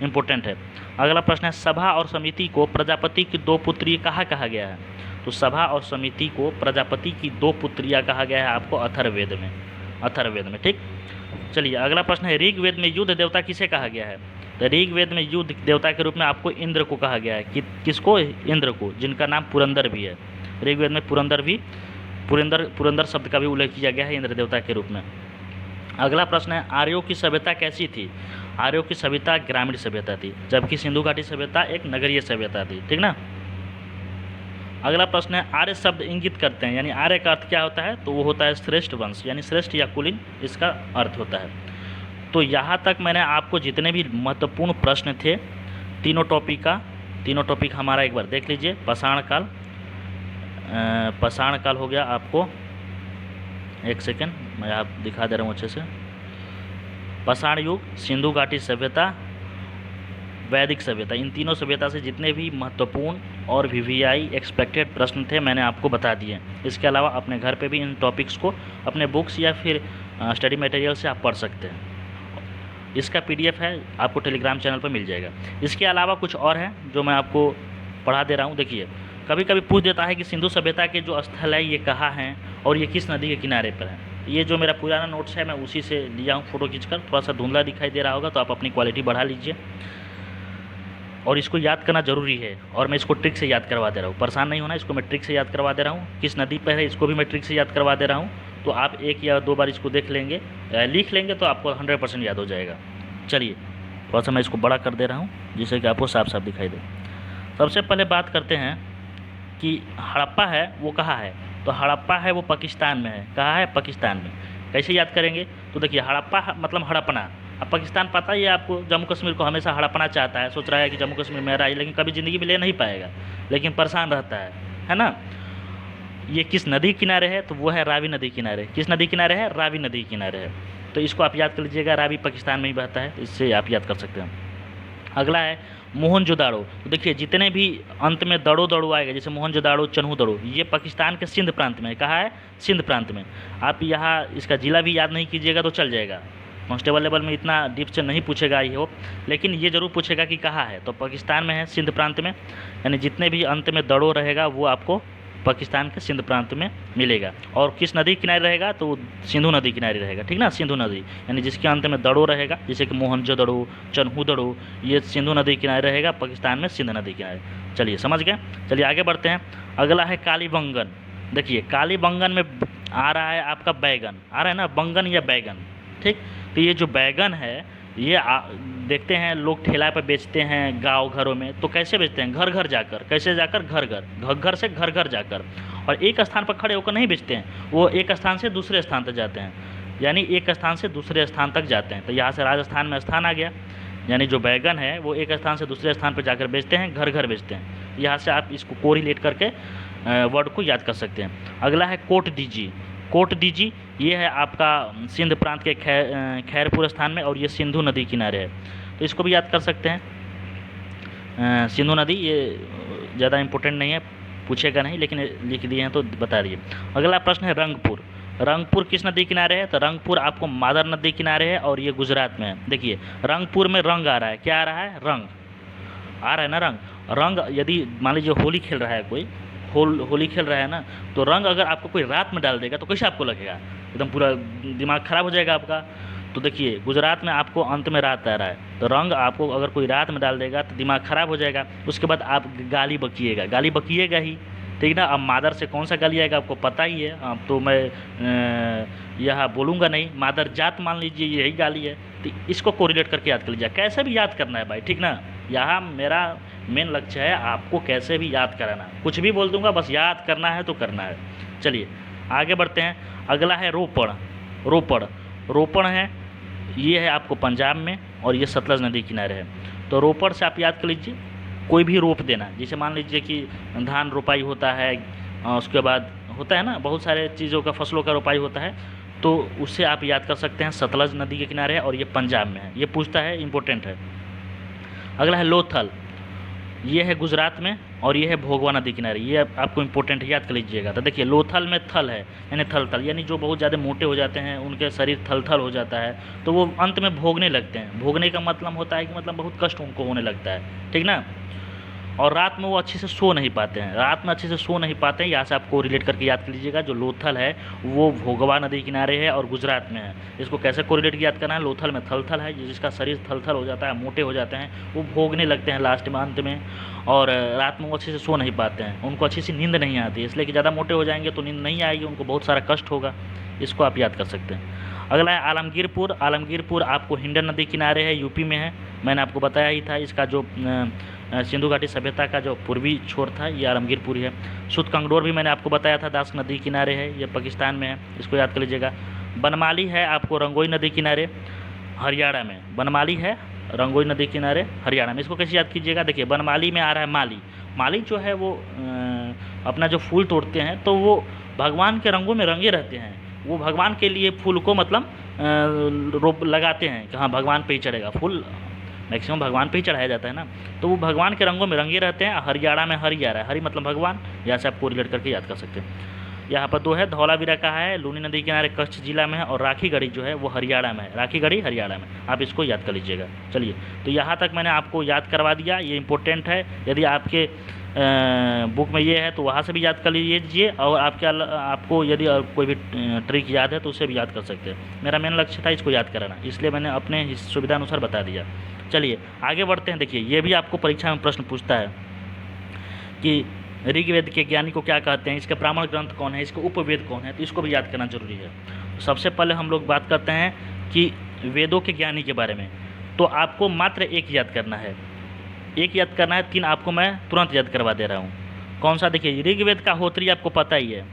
इंपॉर्टेंट है। अगला प्रश्न है सभा और समिति को प्रजापति की दो पुत्रियाँ कहा गया है? तो सभा और समिति को प्रजापति की दो पुत्रियाँ कहा गया है आपको अथर्ववेद में। अथर्ववेद में। ठीक, चलिए अगला प्रश्न है ऋग्वेद में युद्ध देवता किसे कहा गया है? तो ऋग्वेद में युद्ध देवता के रूप में आपको इंद्र को कहा गया है। किसको? इंद्र को, जिनका नाम पुरंदर भी है। ऋग्वेद में पुरंदर शब्द का भी उल्लेख किया गया है इंद्र देवता के रूप में। अगला प्रश्न है आर्यों की सभ्यता कैसी थी? आर्यों की सभ्यता ग्रामीण सभ्यता थी, जबकि सिंधु घाटी सभ्यता एक नगरीय सभ्यता थी। ठीक ना। अगला प्रश्न है आर्य शब्द इंगित करते हैं, यानी आर्य का अर्थ क्या होता है? तो वो होता है श्रेष्ठ वंश, यानी श्रेष्ठ या कुलीन, इसका अर्थ होता है। तो यहाँ तक मैंने आपको जितने भी महत्वपूर्ण प्रश्न थे तीनों टॉपिक हमारा एक बार देख लीजिए। पाषाण काल हो गया आपको, एक सेकेंड मैं आप दिखा दे रहा हूँ अच्छे से। पाषाण युग, सिंधु घाटी सभ्यता, वैदिक सभ्यता, इन तीनों सभ्यता से जितने भी महत्वपूर्ण और वीवीआई एक्सपेक्टेड प्रश्न थे मैंने आपको बता दिए। इसके अलावा अपने घर पे भी इन टॉपिक्स को अपने बुक्स या फिर स्टडी मटेरियल से आप पढ़ सकते हैं। इसका पीडीएफ है आपको टेलीग्राम चैनल पर मिल जाएगा। इसके अलावा कुछ और है जो मैं आपको पढ़ा दे रहा हूँ। देखिए कभी कभी पूछ देता है कि सिंधु सभ्यता के जो स्थल है ये कहाँ हैं और ये किस नदी के किनारे पर है। ये जो मेरा पुराना नोट्स है मैं उसी से लिया हूँ फ़ोटो खींचकर। थोड़ा सा धुंधला दिखाई दे रहा होगा तो आप अपनी क्वालिटी बढ़ा लीजिए, और इसको याद करना ज़रूरी है। और मैं इसको ट्रिक से याद करवा दे रहा हूँ, परेशान नहीं होना, इसको मैं ट्रिक से याद करवा दे रहा हूँ। किस नदी पर है इसको भी मैं ट्रिक से याद करवा दे रहा हूँ। तो आप एक या दो बार इसको देख लेंगे, लिख लेंगे तो आपको 100% याद हो जाएगा। चलिए थोड़ा सा मैं इसको बड़ा कर दे रहा हूँ जिससे कि आपको साफ साफ दिखाई दे। सबसे पहले बात करते हैं कि हड़प्पा है वो कहाँ है। तो हड़प्पा है वो पाकिस्तान में है। कहाँ है? पाकिस्तान में। कैसे याद करेंगे? तो देखिए हड़प्पा मतलब हड़पना। अब पाकिस्तान पता ही है आपको, जम्मू कश्मीर को हमेशा हड़पना चाहता है, सोच रहा है कि जम्मू कश्मीर मेरा है, लेकिन कभी ज़िंदगी में ले नहीं पाएगा, लेकिन परेशान रहता है ना। ये किस नदी किनारे है? तो वो है रावी नदी किनारे। किस नदी किनारे है? रावी नदी किनारे है। तो इसको आप याद कर लीजिएगा, रावी पाकिस्तान में ही बहता है, इससे आप याद कर सकते हैं। अगला है मोहनजोदाड़ो। तो देखिए जितने भी अंत में दड़ो आएगा, जैसे मोहनजोदाड़ो, चन्हूदड़ो, ये पाकिस्तान के सिंध प्रांत में है। कहाँ है? सिंध प्रांत में। आप यहाँ इसका ज़िला भी याद नहीं कीजिएगा तो चल जाएगा, कांस्टेबल लेवल में इतना डीप से नहीं पूछेगा आई होप, लेकिन ये ज़रूर पूछेगा कि कहाँ है। तो पाकिस्तान में है, सिंध प्रांत में, यानी जितने भी अंत में दड़ो रहेगा वो आपको पाकिस्तान के सिंध प्रांत में मिलेगा। और किस नदी किनारे रहेगा? तो सिंधु नदी किनारे रहेगा। ठीक ना, सिंधु नदी, यानी जिसके अंत में दड़ो रहेगा, जैसे कि मोहनजोदड़ो, चन्हूदड़ो, ये सिंधु नदी किनारे रहेगा, पाकिस्तान में सिंध नदी किनारे। चलिए समझ गए। चलिए आगे बढ़ते हैं। अगला है कालीबंगन। देखिए कालीबंगन में आ रहा है आपका बैगन, आ रहा है ना, बंगन या बैगन। ठीक, तो ये जो बैगन है ये देखते हैं लोग ठेला पर बेचते हैं गांव घरों में। तो कैसे बेचते हैं? घर घर जाकर। कैसे जाकर? घर से घर घर जाकर। और एक स्थान पर खड़े होकर नहीं बेचते हैं, वो एक स्थान से दूसरे स्थान तक जाते हैं, यानी एक स्थान से दूसरे स्थान तक जाते हैं। तो यहाँ से राजस्थान में स्थान आ गया, यानी जो बैगन है वो एक स्थान से दूसरे स्थान पर जाकर बेचते हैं, घर घर बेचते हैं। यहाँ से आप इसको कोरिलेट करके वर्ड को याद कर सकते हैं। अगला है कोट दीजी। कोट दीजी ये है आपका सिंध प्रांत के खैरपुर स्थान में, और ये सिंधु नदी किनारे है, तो इसको भी याद कर सकते हैं। सिंधु नदी ये ज़्यादा इम्पोर्टेंट नहीं है, पूछेगा नहीं, लेकिन लिख दिए हैं तो बता दिए। अगला प्रश्न है रंगपुर। रंगपुर किस नदी किनारे है? तो रंगपुर आपको मादर नदी किनारे है और ये गुजरात में है। देखिए रंगपुर में रंग आ रहा है, क्या आ रहा है? रंग आ रहा है ना। रंग यदि मान लीजिए होली खेल रहा है कोई, होली खेल रहा है ना, तो रंग अगर आपको कोई रात में डाल देगा तो कैसे आपको लगेगा? एकदम पूरा दिमाग खराब हो जाएगा आपका। तो देखिए गुजरात में आपको अंत में रात आ रहा है, तो रंग आपको अगर कोई रात में डाल देगा तो दिमाग खराब हो जाएगा। उसके बाद आप गाली बकिएगा ही, ठीक ना। अब मादर से कौन सा गाली आएगा आपको पता ही है, अब तो मैं यहाँ बोलूँगा नहीं। मादर जात मान लीजिए यही गाली है, तो इसको कोरिलेट करके याद कर लीजिए। कैसे भी याद करना है भाई, ठीक ना। यहाँ मेरा मेन लक्ष्य है आपको कैसे भी याद कराना, कुछ भी बोल दूंगा, बस याद करना है तो करना है। चलिए आगे बढ़ते हैं। अगला है रोपड़। रोपड़ रोपड़ है, ये है आपको पंजाब में और ये सतलज नदी किनारे है। तो रोपड़ से आप याद कर लीजिए कोई भी रोप देना, जैसे मान लीजिए कि धान रोपाई होता है, उसके बाद होता है ना बहुत सारे चीज़ों का, फसलों का रोपाई होता है, तो उससे आप याद कर सकते हैं सतलज नदी के किनारे है और ये पंजाब में है। ये पूछता है, इंपॉर्टेंट है। अगला है लोथल, ये है गुजरात में और ये है भोगवा नदी किनारे। ये आपको इंपॉर्टेंट याद कर लीजिएगा। तो देखिए लोथल में थल है, यानी थल थल, यानी जो बहुत ज़्यादा मोटे हो जाते हैं उनके शरीर थल थल हो जाता है, तो वो अंत में भोगने लगते हैं। भोगने का मतलब होता है कि मतलब बहुत कष्ट उनको होने लगता है, ठीक ना। और रात में वो अच्छे से सो नहीं पाते हैं, रात में अच्छे से सो नहीं पाते हैं। यहाँ से आपको रिलेट करके याद कर लीजिएगा। जो लोथल है वो भोगवा नदी किनारे है और गुजरात में है। इसको कैसे कोरिलेट याद करना है, लोथल में थल थल है, जिसका शरीर थल थल हो जाता है, मोटे हो जाते हैं, वो भोगने लगते हैं लास्ट में, अंत में। और रात में वो अच्छे से सो नहीं पाते हैं, उनको अच्छी सी नींद नहीं आती, इसलिए कि ज़्यादा मोटे हो जाएंगे तो नींद नहीं आएगी, उनको बहुत सारा कष्ट होगा। इसको आप याद कर सकते हैं। अगला है आलमगीरपुर। आलमगीरपुर आपको हिंडन नदी किनारे है, यूपी में है, मैंने आपको बताया ही था। इसका जो सिंधु घाटी सभ्यता का जो पूर्वी छोर था ये आलमगीरपुर ही है। सुत कंगडोर भी मैंने आपको बताया था, दास नदी किनारे है, ये पाकिस्तान में है, इसको याद कर लीजिएगा। बनमाली है आपको रंगोई नदी किनारे, हरियाणा में। बनमाली है रंगोई नदी किनारे हरियाणा में। इसको कैसे याद कीजिएगा, देखिए बनमाली में आ रहा है माली। माली जो है वो अपना जो फूल तोड़ते हैं तो वो भगवान के रंगों में रंगे रहते हैं। वो भगवान के लिए फूल को मतलब रोप लगाते हैं कि हाँ भगवान पे ही चढ़ेगा फूल, मैक्सिमम भगवान पे ही चढ़ाया जाता है ना, तो वो भगवान के रंगों में रंगे रहते हैं। हरियाणा में हरि आ रहा है, हरि मतलब भगवान, यहाँ से आपको रिलेट करके याद कर सकते हैं। यहाँ पर दो है, धौलावीरा का है लूनी नदी किनारे कच्छ जिला में है, और राखीगढ़ी जो है वो हरियाणा में है, राखीगढ़ी हरियाणा में, आप इसको याद कर लीजिएगा। चलिए तो यहाँ तक मैंने आपको याद करवा दिया, ये इंपॉर्टेंट है। यदि आपके बुक में ये है तो वहाँ से भी याद कर लीजिए, और आपको यदि कोई भी ट्रिक याद है तो उसे भी याद कर सकते हैं। मेरा मेन लक्ष्य था इसको याद कराना, इसलिए मैंने अपने सुविधा अनुसार बता दिया। चलिए आगे बढ़ते हैं। देखिए ये भी आपको परीक्षा में प्रश्न पूछता है कि ऋग्वेद के ज्ञानी को क्या कहते हैं, इसके ब्राह्मण ग्रंथ कौन है, इसके उपवेद कौन है, तो इसको भी याद करना जरूरी है। तो सबसे पहले हम लोग बात करते हैं कि वेदों के ज्ञानी के बारे में। तो आपको मात्र एक याद करना है, एक याद करना है, 3 आपको मैं तुरंत याद करवा दे रहा हूँ। कौन सा, देखिए ऋग्वेद का होत्री आपको पता ही है,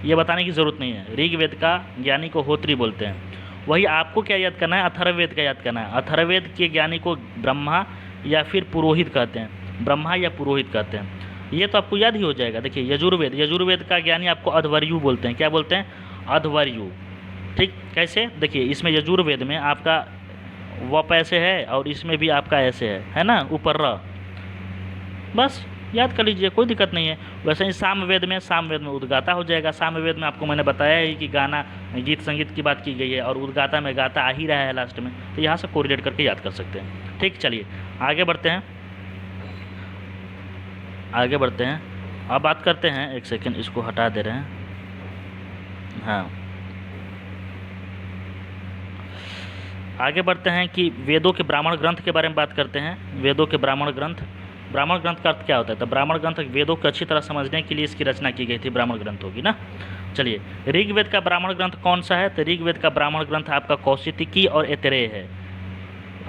ये बताने की ज़रूरत नहीं है। ऋग्वेद का ज्ञानी को होत्री बोलते हैं। वही आपको क्या याद करना है, अथर्ववेद का याद करना है। अथर्ववेद के ज्ञानी को ब्रह्मा या फिर पुरोहित कहते हैं, ब्रह्मा या पुरोहित कहते हैं, ये तो आपको याद ही हो जाएगा। देखिए यजुर्वेद, यजुर्वेद का ज्ञानी आपको अध्वर्यु बोलते हैं। क्या बोलते हैं, अध्वर्यु। ठीक, कैसे, देखिए इसमें यजुर्वेद में आपका वप ऐसे है और इसमें भी आपका ऐसे है ना, ऊपर र, बस याद कर लीजिए, कोई दिक्कत नहीं है। वैसे ही सामवेद में उद्गाता हो जाएगा। सामवेद में आपको मैंने बताया ही कि गाना गीत संगीत की बात की गई है, और उद्गाता में गाता आ ही रहा है लास्ट में, तो यहाँ से कोरिलेट करके याद कर सकते हैं। ठीक, चलिए आगे बढ़ते हैं, आगे बढ़ते हैं। अब बात करते हैं, एक सेकेंड इसको हटा दे रहे हैं, हाँ आगे बढ़ते हैं कि वेदों के ब्राह्मण ग्रंथ के बारे में बात करते हैं। वेदों के ब्राह्मण ग्रंथ, ब्राह्मण ग्रंथ का अर्थ क्या होता है, तो ब्राह्मण ग्रंथ वेदों को अच्छी तरह समझने के लिए इसकी रचना की गई थी, ब्राह्मण ग्रंथ होगी ना। चलिए ऋग्वेद का ब्राह्मण ग्रंथ कौन सा है, तो ऋग्वेद का ब्राह्मण ग्रंथ आपका कौशिकी और ऐतरेय है।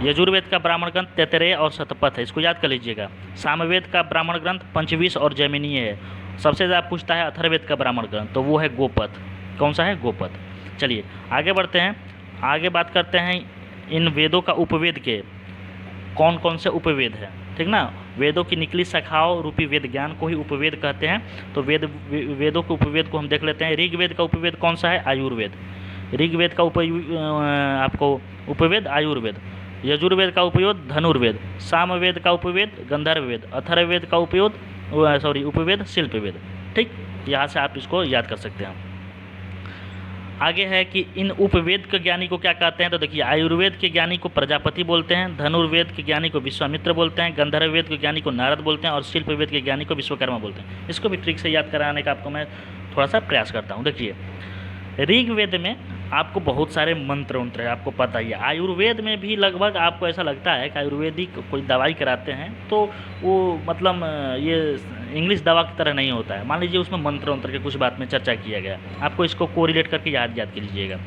यजुर्वेद का ब्राह्मण ग्रंथ तैतरेय और शतपथ है, इसको याद कर लीजिएगा। सामवेद का ब्राह्मण ग्रंथ पंचविश और जैमिनीय है। सबसे ज़्यादा पूछता है अथर्ववेद का ब्राह्मण ग्रंथ, तो वो है गोपथ। कौन सा है, गोपथ। चलिए आगे बढ़ते हैं, आगे बात करते हैं इन वेदों का उपवेद के कौन कौन से उपवेद हैं, ठीक ना। वेदों की निकली शाखाओं रूपी वेद ज्ञान को ही उपवेद कहते हैं। तो वेदों के उपवेद को हम देख लेते हैं। ऋग्वेद का उपवेद कौन सा है, आयुर्वेद। ऋग्वेद का आपको उपवेद आयुर्वेद। यजुर्वेद का उपयोग धनुर्वेद। सामवेद का उपवेद गंधर्ववेद। अथर्ववेद का उपवेद शिल्पवेद। ठीक, यहाँ से आप इसको याद कर सकते हैं। आगे है कि इन उपवेद के ज्ञानी को क्या कहते हैं, तो देखिए आयुर्वेद के ज्ञानी को प्रजापति बोलते हैं, धनुर्वेद के ज्ञानी को विश्वामित्र बोलते हैं, गंधर्ववेद के ज्ञानी को नारद बोलते हैं, और शिल्पवेद के ज्ञानी को विश्वकर्मा बोलते हैं। इसको भी ट्रिक से याद कराने का आपको मैं थोड़ा सा प्रयास करता हूँ। देखिए ऋग्वेद में आपको बहुत सारे मंत्र उंत्र है, आपको पता ही है। आयुर्वेद में भी लगभग आपको ऐसा लगता है कि आयुर्वेदिक कोई दवाई कराते हैं तो वो मतलब ये इंग्लिश दवा की तरह नहीं होता है। मान लीजिए उसमें मंत्र वंत्र के कुछ बात में चर्चा किया गया, आपको इसको कोरिलेट करके याद याद कर लीजिएगा।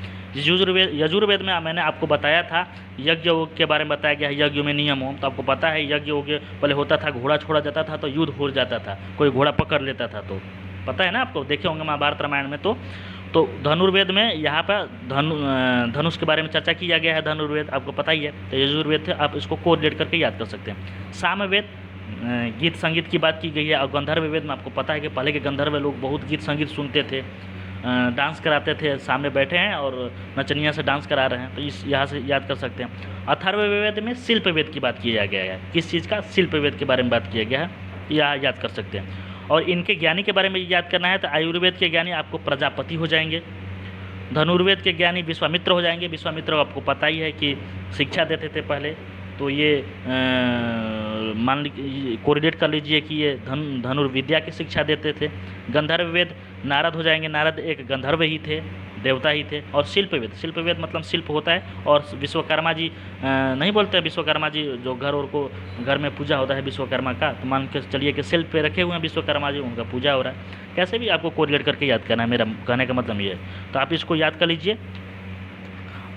यजुर्वेद में मैंने आपको बताया था यज्ञ योग के बारे में बताया गया है, यज्ञ में नियम हो, तो आपको पता है यज्ञ योग पहले होता था, घोड़ा छोड़ा जाता था तो युद्ध हो जाता था, कोई घोड़ा पकड़ लेता था, तो पता है ना आपको, देखे होंगे महाभारत रामायण में। तो धनुर्वेद में यहाँ पर धनुष के बारे में चर्चा किया गया है, धनुर्वेद आपको पता ही है। तो यजुर्वेद थे, आप इसको कोरिलेट करके याद कर सकते हैं। सामवेद गीत संगीत की बात की गई है, और गंधर्व वेद में आपको पता है कि पहले के गंधर्व लोग बहुत गीत संगीत सुनते थे, डांस कराते थे, सामने बैठे हैं और नचनिया से डांस करा रहे हैं, तो इस यहाँ से याद कर सकते हैं। अथर्ववेद में शिल्प वेद की बात किया गया है, किस चीज़ का, शिल्प वेद के बारे में बात किया गया है, यह याद कर सकते हैं। और इनके ज्ञानी के बारे में याद करना है तो आयुर्वेद के ज्ञानी आपको प्रजापति हो जाएंगे, धनुर्वेद के ज्ञानी विश्वामित्र हो जाएंगे। विश्वामित्र आपको पता ही है कि शिक्षा देते थे पहले, तो ये मान लीजिए कोरिलेट कर लीजिए कि ये धनुर्विद्या की शिक्षा देते थे। गंधर्व वेद नारद हो जाएंगे, नारद एक गंधर्व ही थे, देवता ही थे। और शिल्प वेद मतलब शिल्प होता है, और विश्वकर्मा जी नहीं बोलते हैं, विश्वकर्मा जी जो घर में पूजा होता है विश्वकर्मा का, तो मान के चलिए कि शिल्प पे रखे हुए हैं विश्वकर्मा जी, उनका पूजा हो रहा है। कैसे भी आपको कोरिलेट करके याद करना है, मेरा कहने का मतलब ये है। तो आप इसको याद कर लीजिए,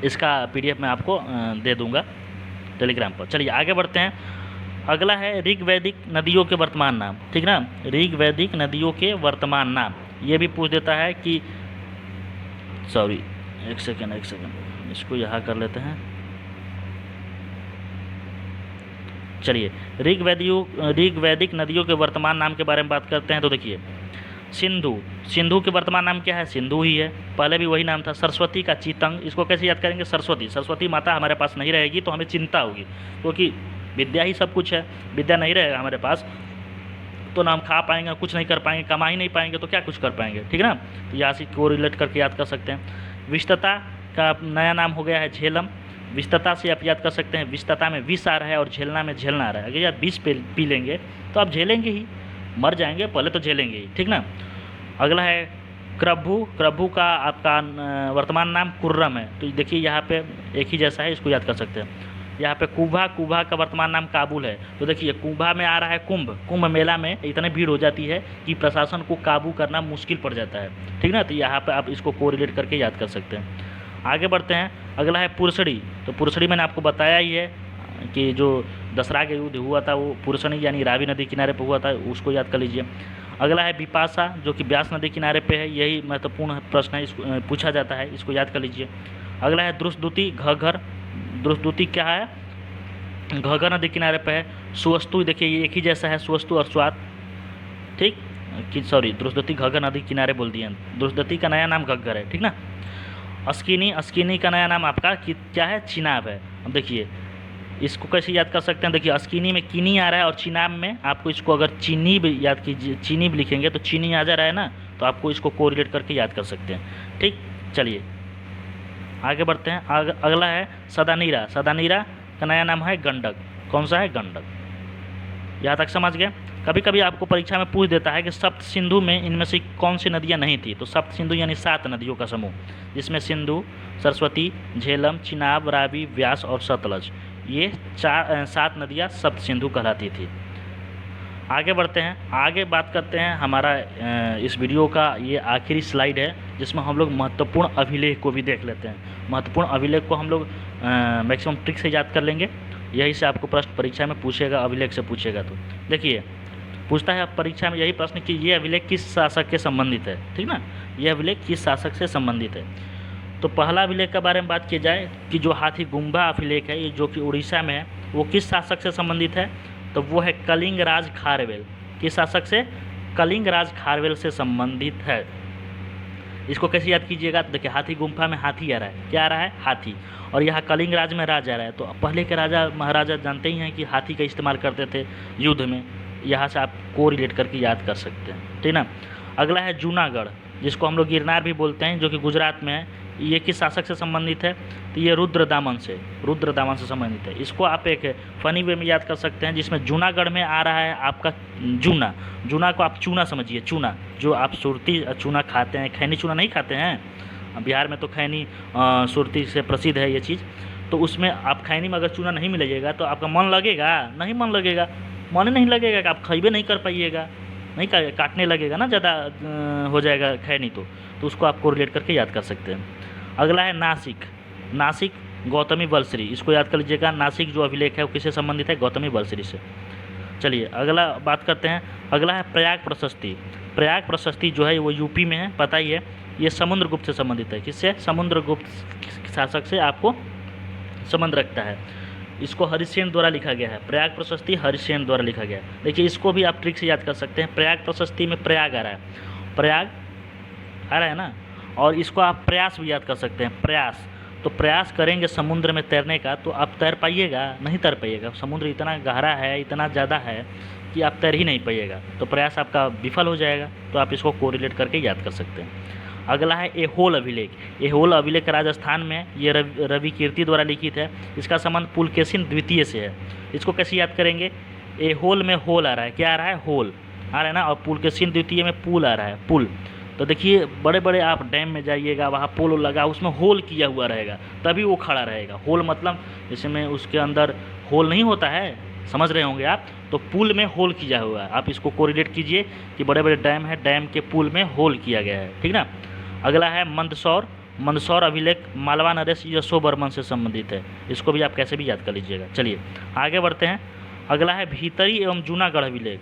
इसका PDF मैं आपको दे दूँगा टेलीग्राम पर। चलिए आगे बढ़ते हैं। अगला है ऋग वैदिक नदियों के वर्तमान नाम, ठीक ना, ऋग वैदिक नदियों के वर्तमान नाम। ये भी पूछ देता है कि, सॉरी एक सेकेंड, इसको यहाँ कर लेते हैं। चलिए ऋग वैदिक नदियों के वर्तमान नाम के बारे में बात करते हैं। तो देखिए सिंधु के वर्तमान नाम क्या है, सिंधु ही है, पहले भी वही नाम था। सरस्वती का चीतंग, इसको कैसे याद करेंगे, सरस्वती माता हमारे पास नहीं रहेगी तो हमें चिंता होगी, क्योंकि विद्या ही सब कुछ है, विद्या नहीं रहेगा हमारे पास तो ना हम खा पाएंगे, कुछ नहीं कर पाएंगे, कमा ही नहीं पाएंगे तो क्या कुछ कर पाएंगे, ठीक ना। तो यहाँ से कोरिलेट करके याद कर सकते हैं। विस्तता का नया नाम हो गया है झेलम। विस्तता से आप याद कर सकते हैं, विस्तता में विष आ रहा है और झेलना में झेलना आ रहा है। अगर आप विष पी लेंगे तो आप झेलेंगे ही, मर जाएंगे पहले तो झेलेंगे ही, ठीक ना। अगला है क्रभु का आपका वर्तमान नाम कुर्रम है। तो देखिए यहाँ पे एक ही जैसा है, इसको याद कर सकते हैं। यहाँ पे कुंभा का वर्तमान नाम काबुल है। तो देखिए कुंभा में आ रहा है कुंभ मेला में इतनी भीड़ हो जाती है कि प्रशासन को काबू करना मुश्किल पड़ जाता है, ठीक ना। तो यहाँ पे आप इसको कोरिलेट करके याद कर सकते हैं। आगे बढ़ते हैं। अगला है पुरसड़ी। तो पुरसड़ी मैंने आपको बताया ही है कि जो दसरा के युद्ध हुआ था वो पुरसड़ी यानी रावी नदी किनारे पर हुआ था, उसको याद कर लीजिए। अगला है बिपाशा, जो कि ब्यास नदी किनारे पे है, यही महत्वपूर्ण प्रश्न है, इसको पूछा जाता है, इसको याद कर लीजिए। अगला है द्रुष्टद्युति घग्गर। द्रुष्टद्युति क्या है, घग्गर नदी किनारे पे है। सुवस्तु देखिए ये एक ही जैसा है, सुवस्तु और स्वात, ठीक कि सॉरी द्रुष्टद्युति घग्गर नदी किनारे बोल दिए, द्रुष्टद्युति का नया नाम घग्गर है, ठीक ना। अस्किनी का नया नाम आपका क्या है, चिनाब है। अब देखिए इसको कैसे याद कर सकते हैं, देखिए अस्किनी में किनी आ रहा है और चिनाब में आपको इसको अगर चीनी भी याद कीजिए, चीनी भी लिखेंगे तो चीनी आ जा रहा है ना, तो आपको इसको कोरिलेट करके याद कर सकते हैं, ठीक। चलिए आगे बढ़ते हैं। अगला है सदानीरा। सदानीरा का नया नाम है गंडक। कौन सा है, गंडक। यहाँ तक समझ गए। कभी कभी आपको परीक्षा में पूछ देता है कि सप्त सिंधु में इनमें से कौन सी नदियाँ नहीं थी। तो सप्त सिंधु यानी 7 नदियों का समूह, जिसमें सिंधु, सरस्वती, झेलम, चिनाब, रावी, व्यास और सतलज, ये 7 नदियाँ सप्त सिंधु कहलाती थी। आगे बढ़ते हैं। आगे बात करते हैं, हमारा इस वीडियो का ये आखिरी स्लाइड है जिसमें हम लोग महत्वपूर्ण अभिलेख को भी देख लेते हैं। महत्वपूर्ण अभिलेख को हम लोग मैक्सिमम ट्रिक से याद कर लेंगे, यही से आपको प्रश्न परीक्षा में पूछेगा, अभिलेख से पूछेगा। तो देखिए पूछता है परीक्षा में यही प्रश्न कि ये अभिलेख किस शासक के संबंधित है, ठीक ना, ये अभिलेख किस शासक से संबंधित है। तो पहला अभिलेख के बारे में बात की जाए कि जो हाथी गुम्बा अभिलेख है, ये जो कि उड़ीसा में है, वो किस शासक से संबंधित है, तो वो है कलिंग राज खारवेल। किस शासक से, कलिंग राज खारवेल से संबंधित है। इसको कैसे याद कीजिएगा, तो देखिए हाथी गुम्फा में हाथी आ रहा है, क्या आ रहा है, हाथी, और यहाँ कलिंग राज में राज आ रहा है। तो पहले के राजा महाराजा जानते ही हैं कि हाथी का इस्तेमाल करते थे युद्ध में, यहाँ से आप कोरिलेट करके याद कर सकते हैं, ठीक ना। अगला है जूनागढ़, जिसको हम लोग गिरनार भी बोलते हैं, जो कि गुजरात में है। ये किस शासक से संबंधित है, तो ये रुद्रदामन से संबंधित है। इसको आप एक फनी वे में याद कर सकते हैं, जिसमें जूनागढ़ में आ रहा है आपका जूना को आप चूना समझिए, चूना जो आप सुरती चूना खाते हैं, खैनी चूना नहीं खाते हैं, बिहार में तो खैनी सुरती से प्रसिद्ध है ये चीज़। तो उसमें आप खैनी में अगर चूना नहीं मिलेगा तो आपका मन लगेगा, नहीं मन लगेगा, मन नहीं लगेगा कि आप खइबे नहीं कर पाइएगा, नहीं काटने लगेगा ना, ज़्यादा हो जाएगा खैनी तो उसको आप कोरिलेट करके याद कर सकते हैं। अगला है नासिक। नासिक गौतमी बलश्री, इसको याद कर लीजिएगा। नासिक जो अभिलेख है वो किससे संबंधित है? गौतमी बलश्री से। चलिए अगला बात करते हैं। अगला है प्रयाग प्रशस्ति। प्रयाग प्रशस्ति जो है वो यूपी में है, पता ही है। ये समुद्रगुप्त से संबंधित है। किससे? समुद्रगुप्त शासक से आपको संबंध रखता है। इसको हरिसेन द्वारा लिखा गया है। प्रयाग प्रशस्ति हरिसेन द्वारा लिखा गया है। देखिए इसको भी आप ट्रिक से याद कर सकते हैं। प्रयाग प्रशस्ति में प्रयाग आ रहा है, प्रयाग आ रहा है ना, और इसको आप प्रयास भी याद कर सकते हैं। प्रयास, तो प्रयास करेंगे समुद्र में तैरने का तो आप तैर पाइएगा? नहीं तैर पाइएगा। समुद्र इतना गहरा है, इतना ज़्यादा है कि आप तैर ही नहीं पाइएगा, तो प्रयास आपका विफल हो जाएगा। तो आप इसको कोरिलेट करके याद कर सकते हैं। अगला है एहोल अभिलेख। एहोल अभिलेख राजस्थान में, ये रवि कीर्ति द्वारा लिखित है। इसका संबंध पुलकेशिन द्वितीय से है। इसको कैसे याद करेंगे? एहोल में होल आ रहा है, क्या आ रहा है? होल आ रहा है ना, और पुलकेशिन द्वितीय में पुल आ रहा है, पुल। तो देखिए बड़े बड़े आप डैम में जाइएगा, वहाँ पुल लगा, उसमें होल किया हुआ रहेगा, तभी वो खड़ा रहेगा। होल मतलब इसमें उसके अंदर होल नहीं होता है, समझ रहे होंगे आप। तो पुल में होल किया हुआ है, आप इसको कोरिलेट कीजिए कि बड़े बड़े डैम है, डैम के पुल में होल किया गया है, ठीक ना। अगला है मंदसौर। मंदसौर अभिलेख मालवा नरेश यशोवर्मन से संबंधित है। इसको भी आप कैसे भी याद कर लीजिएगा। चलिए आगे बढ़ते हैं। अगला है भीतरी एवं जूनागढ़ अभिलेख।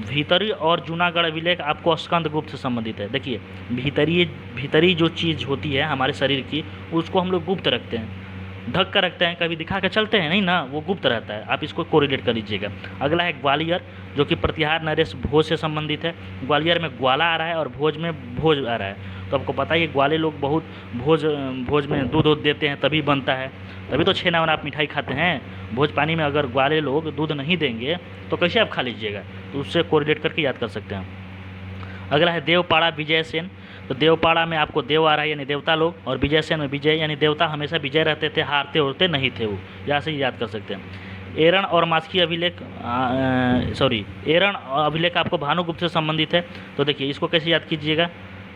भीतरी और जूनागढ़ अभिलेख आपको स्कंद गुप्त से संबंधित है। देखिए भीतरी जो चीज़ होती है हमारे शरीर की, उसको हम लोग गुप्त रखते हैं, ढक कर रखते हैं, कभी दिखा कर चलते हैं नहीं ना, वो गुप्त रहता है। आप इसको कोरिलेट कर लीजिएगा। अगला है ग्वालियर, जो कि प्रतिहार नरेश भोज से संबंधित है। ग्वालियर में ग्वाला आ रहा है और भोज में भोज आ रहा है। तो आपको पता ही है ग्वाले लोग बहुत भोज में दूध देते हैं, तभी बनता है, तभी तो छेना वना आप मिठाई खाते हैं। भोज पानी में अगर ग्वाले लोग दूध नहीं देंगे तो कैसे आप खा लीजिएगा? तो उससे कोरिलेट करके याद कर सकते हैं। अगला है देवपाड़ा विजयसेन। तो देवपाड़ा में आपको देव आ रहा है यानी देवता लोग, और विजयसेन में विजय यानी देवता हमेशा विजय रहते थे, हारते उड़ते नहीं थे वो, यहाँ से याद कर सकते हैं। एरण और मास्की अभिलेख, एरण अभिलेख आपको भानुगुप्त से संबंधित है। तो देखिए इसको कैसे याद कीजिएगा?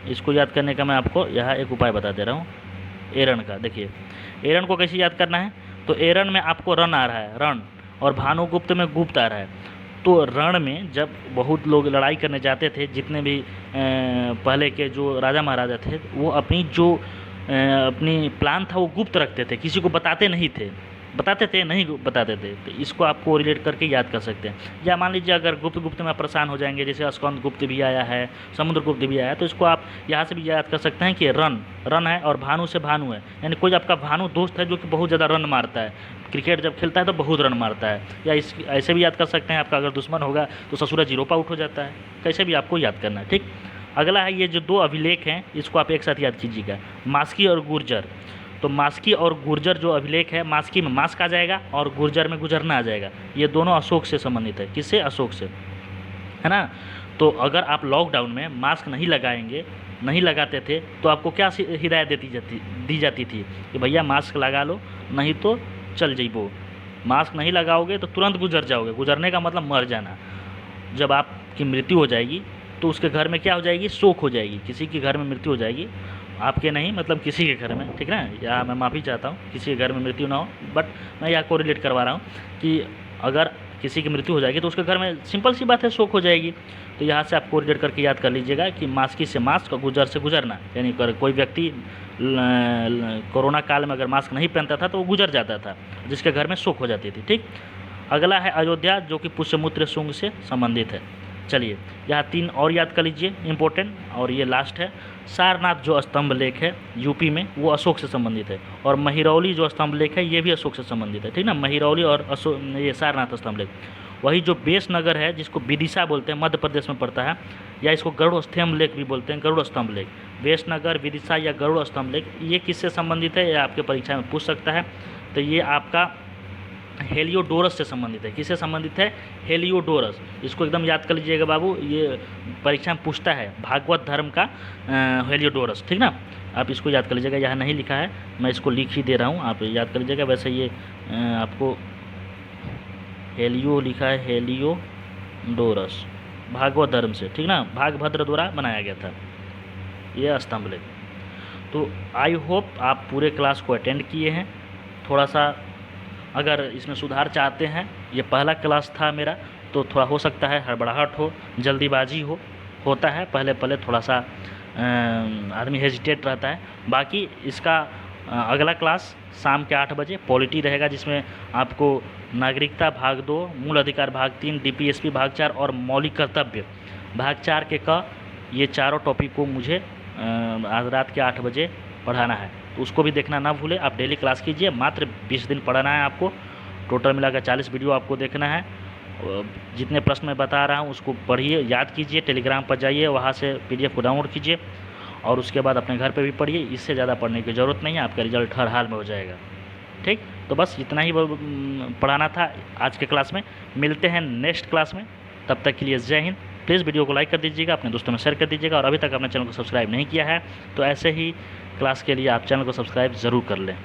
इसको याद करने का मैं आपको यहाँ एक उपाय बता दे रहा हूँ एरण का। देखिए एरण को कैसे याद करना है? तो एरण में आपको रण आ रहा है, रण, और भानुगुप्त में गुप्त आ रहा है। तो रण में जब बहुत लोग लड़ाई करने जाते थे, जितने भी पहले के जो राजा महाराजा थे, वो अपनी जो अपनी प्लान था वो गुप्त रखते थे, किसी को बताते नहीं थे, बताते थे नहीं बताते थे। तो इसको आपको रिलेट करके याद कर सकते हैं। या मान लीजिए अगर गुप्त में आप परेशान हो जाएंगे, जैसे स्कंद गुप्त भी आया है, समुद्र गुप्त भी आया है, तो इसको आप यहाँ से भी याद कर सकते हैं कि रन है और भानु से भानु है, यानी कोई आपका भानु दोस्त है जो कि बहुत ज़्यादा रन मारता है, क्रिकेट जब खेलता है तो बहुत रन मारता है। या इस ऐसे भी याद कर सकते हैं, आपका अगर दुश्मन होगा तो ससुरा जीरो पर आउट हो जाता है। कैसे भी आपको याद करना है, ठीक। अगला है ये जो दो अभिलेख हैं, इसको आप एक साथ याद कीजिएगा, मास्की और गुर्जर। तो मास्की और गुर्जर जो अभिलेख है, मास्की में मास्क आ जाएगा और गुर्जर में गुजरना आ जाएगा। ये दोनों अशोक से संबंधित है। किससे? अशोक से, है ना। तो अगर आप लॉकडाउन में मास्क नहीं लगाएंगे, नहीं लगाते थे, तो आपको क्या हिदायत दी जाती थी कि भैया मास्क लगा लो, नहीं तो चल जाइबो। मास्क नहीं लगाओगे तो तुरंत गुजर जाओगे। गुजरने का मतलब मर जाना। जब आपकी मृत्यु हो जाएगी तो उसके घर में क्या हो जाएगी? शोक हो जाएगी। किसी के घर में मृत्यु हो जाएगी, आपके नहीं, मतलब किसी के घर में, ठीक ना। या मैं माफ़ी चाहता हूँ, किसी के घर में मृत्यु ना हो, बट मैं यहाँ को रिलेट करवा रहा हूँ कि अगर किसी की मृत्यु हो जाएगी तो उसके घर में सिंपल सी बात है, शोक हो जाएगी। तो यहाँ से आप कोरिलेट करके याद कर लीजिएगा कि मास्की से मास्क और गुजर से गुजरना, यानी अगर कोई व्यक्ति कोरोना काल में अगर मास्क नहीं पहनता था तो वो गुजर जाता था, जिसके घर में शोक हो जाती थी, ठीक। अगला है अयोध्या, जो कि पुष्यमुत्र शुंग से संबंधित है। चलिए यहाँ 3 और याद कर लीजिए इंपॉर्टेंट, और ये लास्ट है। सारनाथ जो स्तंभ लेख है यूपी में, वो अशोक से संबंधित है। और महिरौली जो स्तंभ लेख है, ये भी अशोक से संबंधित है, ठीक ना। महिरौली और ये सारनाथ स्तंभ लेख। वही जो बेस नगर है, जिसको विदिशा बोलते हैं, मध्य प्रदेश में पड़ता है, या इसको गरुड़ स्तंभ लेख भी बोलते हैं, गरुड़ स्तंभ लेख। बेस नगर, विदिशा या गरुड़ स्तंभ लेख, ये किससे संबंधित है? ये आपके परीक्षा में पूछ सकता है। तो ये आपका हेलियोडोरस से संबंधित है। किससे संबंधित है? हेलियोडोरस। इसको एकदम याद कर लीजिएगा बाबू, ये परीक्षा में पूछता है, भागवत धर्म का हेलियोडोरस, ठीक ना। आप इसको याद कर लीजिएगा, यहाँ नहीं लिखा है, मैं इसको लिख ही दे रहा हूँ, आप याद कर लीजिएगा। वैसे ये आपको हेलियो लिखा है, हेलियोडोरस भागवत धर्म से, ठीक ना, भागभद्र द्वारा बनाया गया था ये स्तंभ लेख। तो आई होप आप पूरे क्लास को अटेंड किए हैं। थोड़ा सा अगर इसमें सुधार चाहते हैं, ये पहला क्लास था मेरा, तो थोड़ा हो सकता है हड़बड़ाहट हो, जल्दीबाजी होता है, पहले पहले थोड़ा सा आदमी हेजिटेट रहता है। बाकी इसका अगला क्लास शाम के 8 बजे पॉलिटी रहेगा, जिसमें आपको नागरिकता भाग 2, मूल अधिकार भाग 3, डीपीएसपी भाग 4 और मौलिक कर्तव्य भाग 4 के ये चारों टॉपिक को मुझे आज रात के 8 बजे पढ़ाना है, तो उसको भी देखना ना भूलें। आप डेली क्लास कीजिए, मात्र 20 दिन पढ़ाना है आपको, टोटल मिलाकर 40 वीडियो आपको देखना है। जितने प्रश्न मैं बता रहा हूँ उसको पढ़िए, याद कीजिए, टेलीग्राम पर जाइए, वहाँ से PDF को डाउनलोड कीजिए और उसके बाद अपने घर पे भी पढ़िए। इससे ज़्यादा पढ़ने की ज़रूरत नहीं है, आपका रिजल्ट हर हाल में हो जाएगा। ठीक, तो बस इतना ही पढ़ाना था आज के क्लास में। मिलते हैं नेक्स्ट क्लास में, तब तक के लिए जय हिंद। प्लीज़ वीडियो को लाइक कर दीजिएगा, अपने दोस्तों में शेयर कर दीजिएगा, और अभी तक अपने चैनल को सब्सक्राइब नहीं किया है तो ऐसे ही क्लास के लिए आप चैनल को सब्सक्राइब ज़रूर कर लें।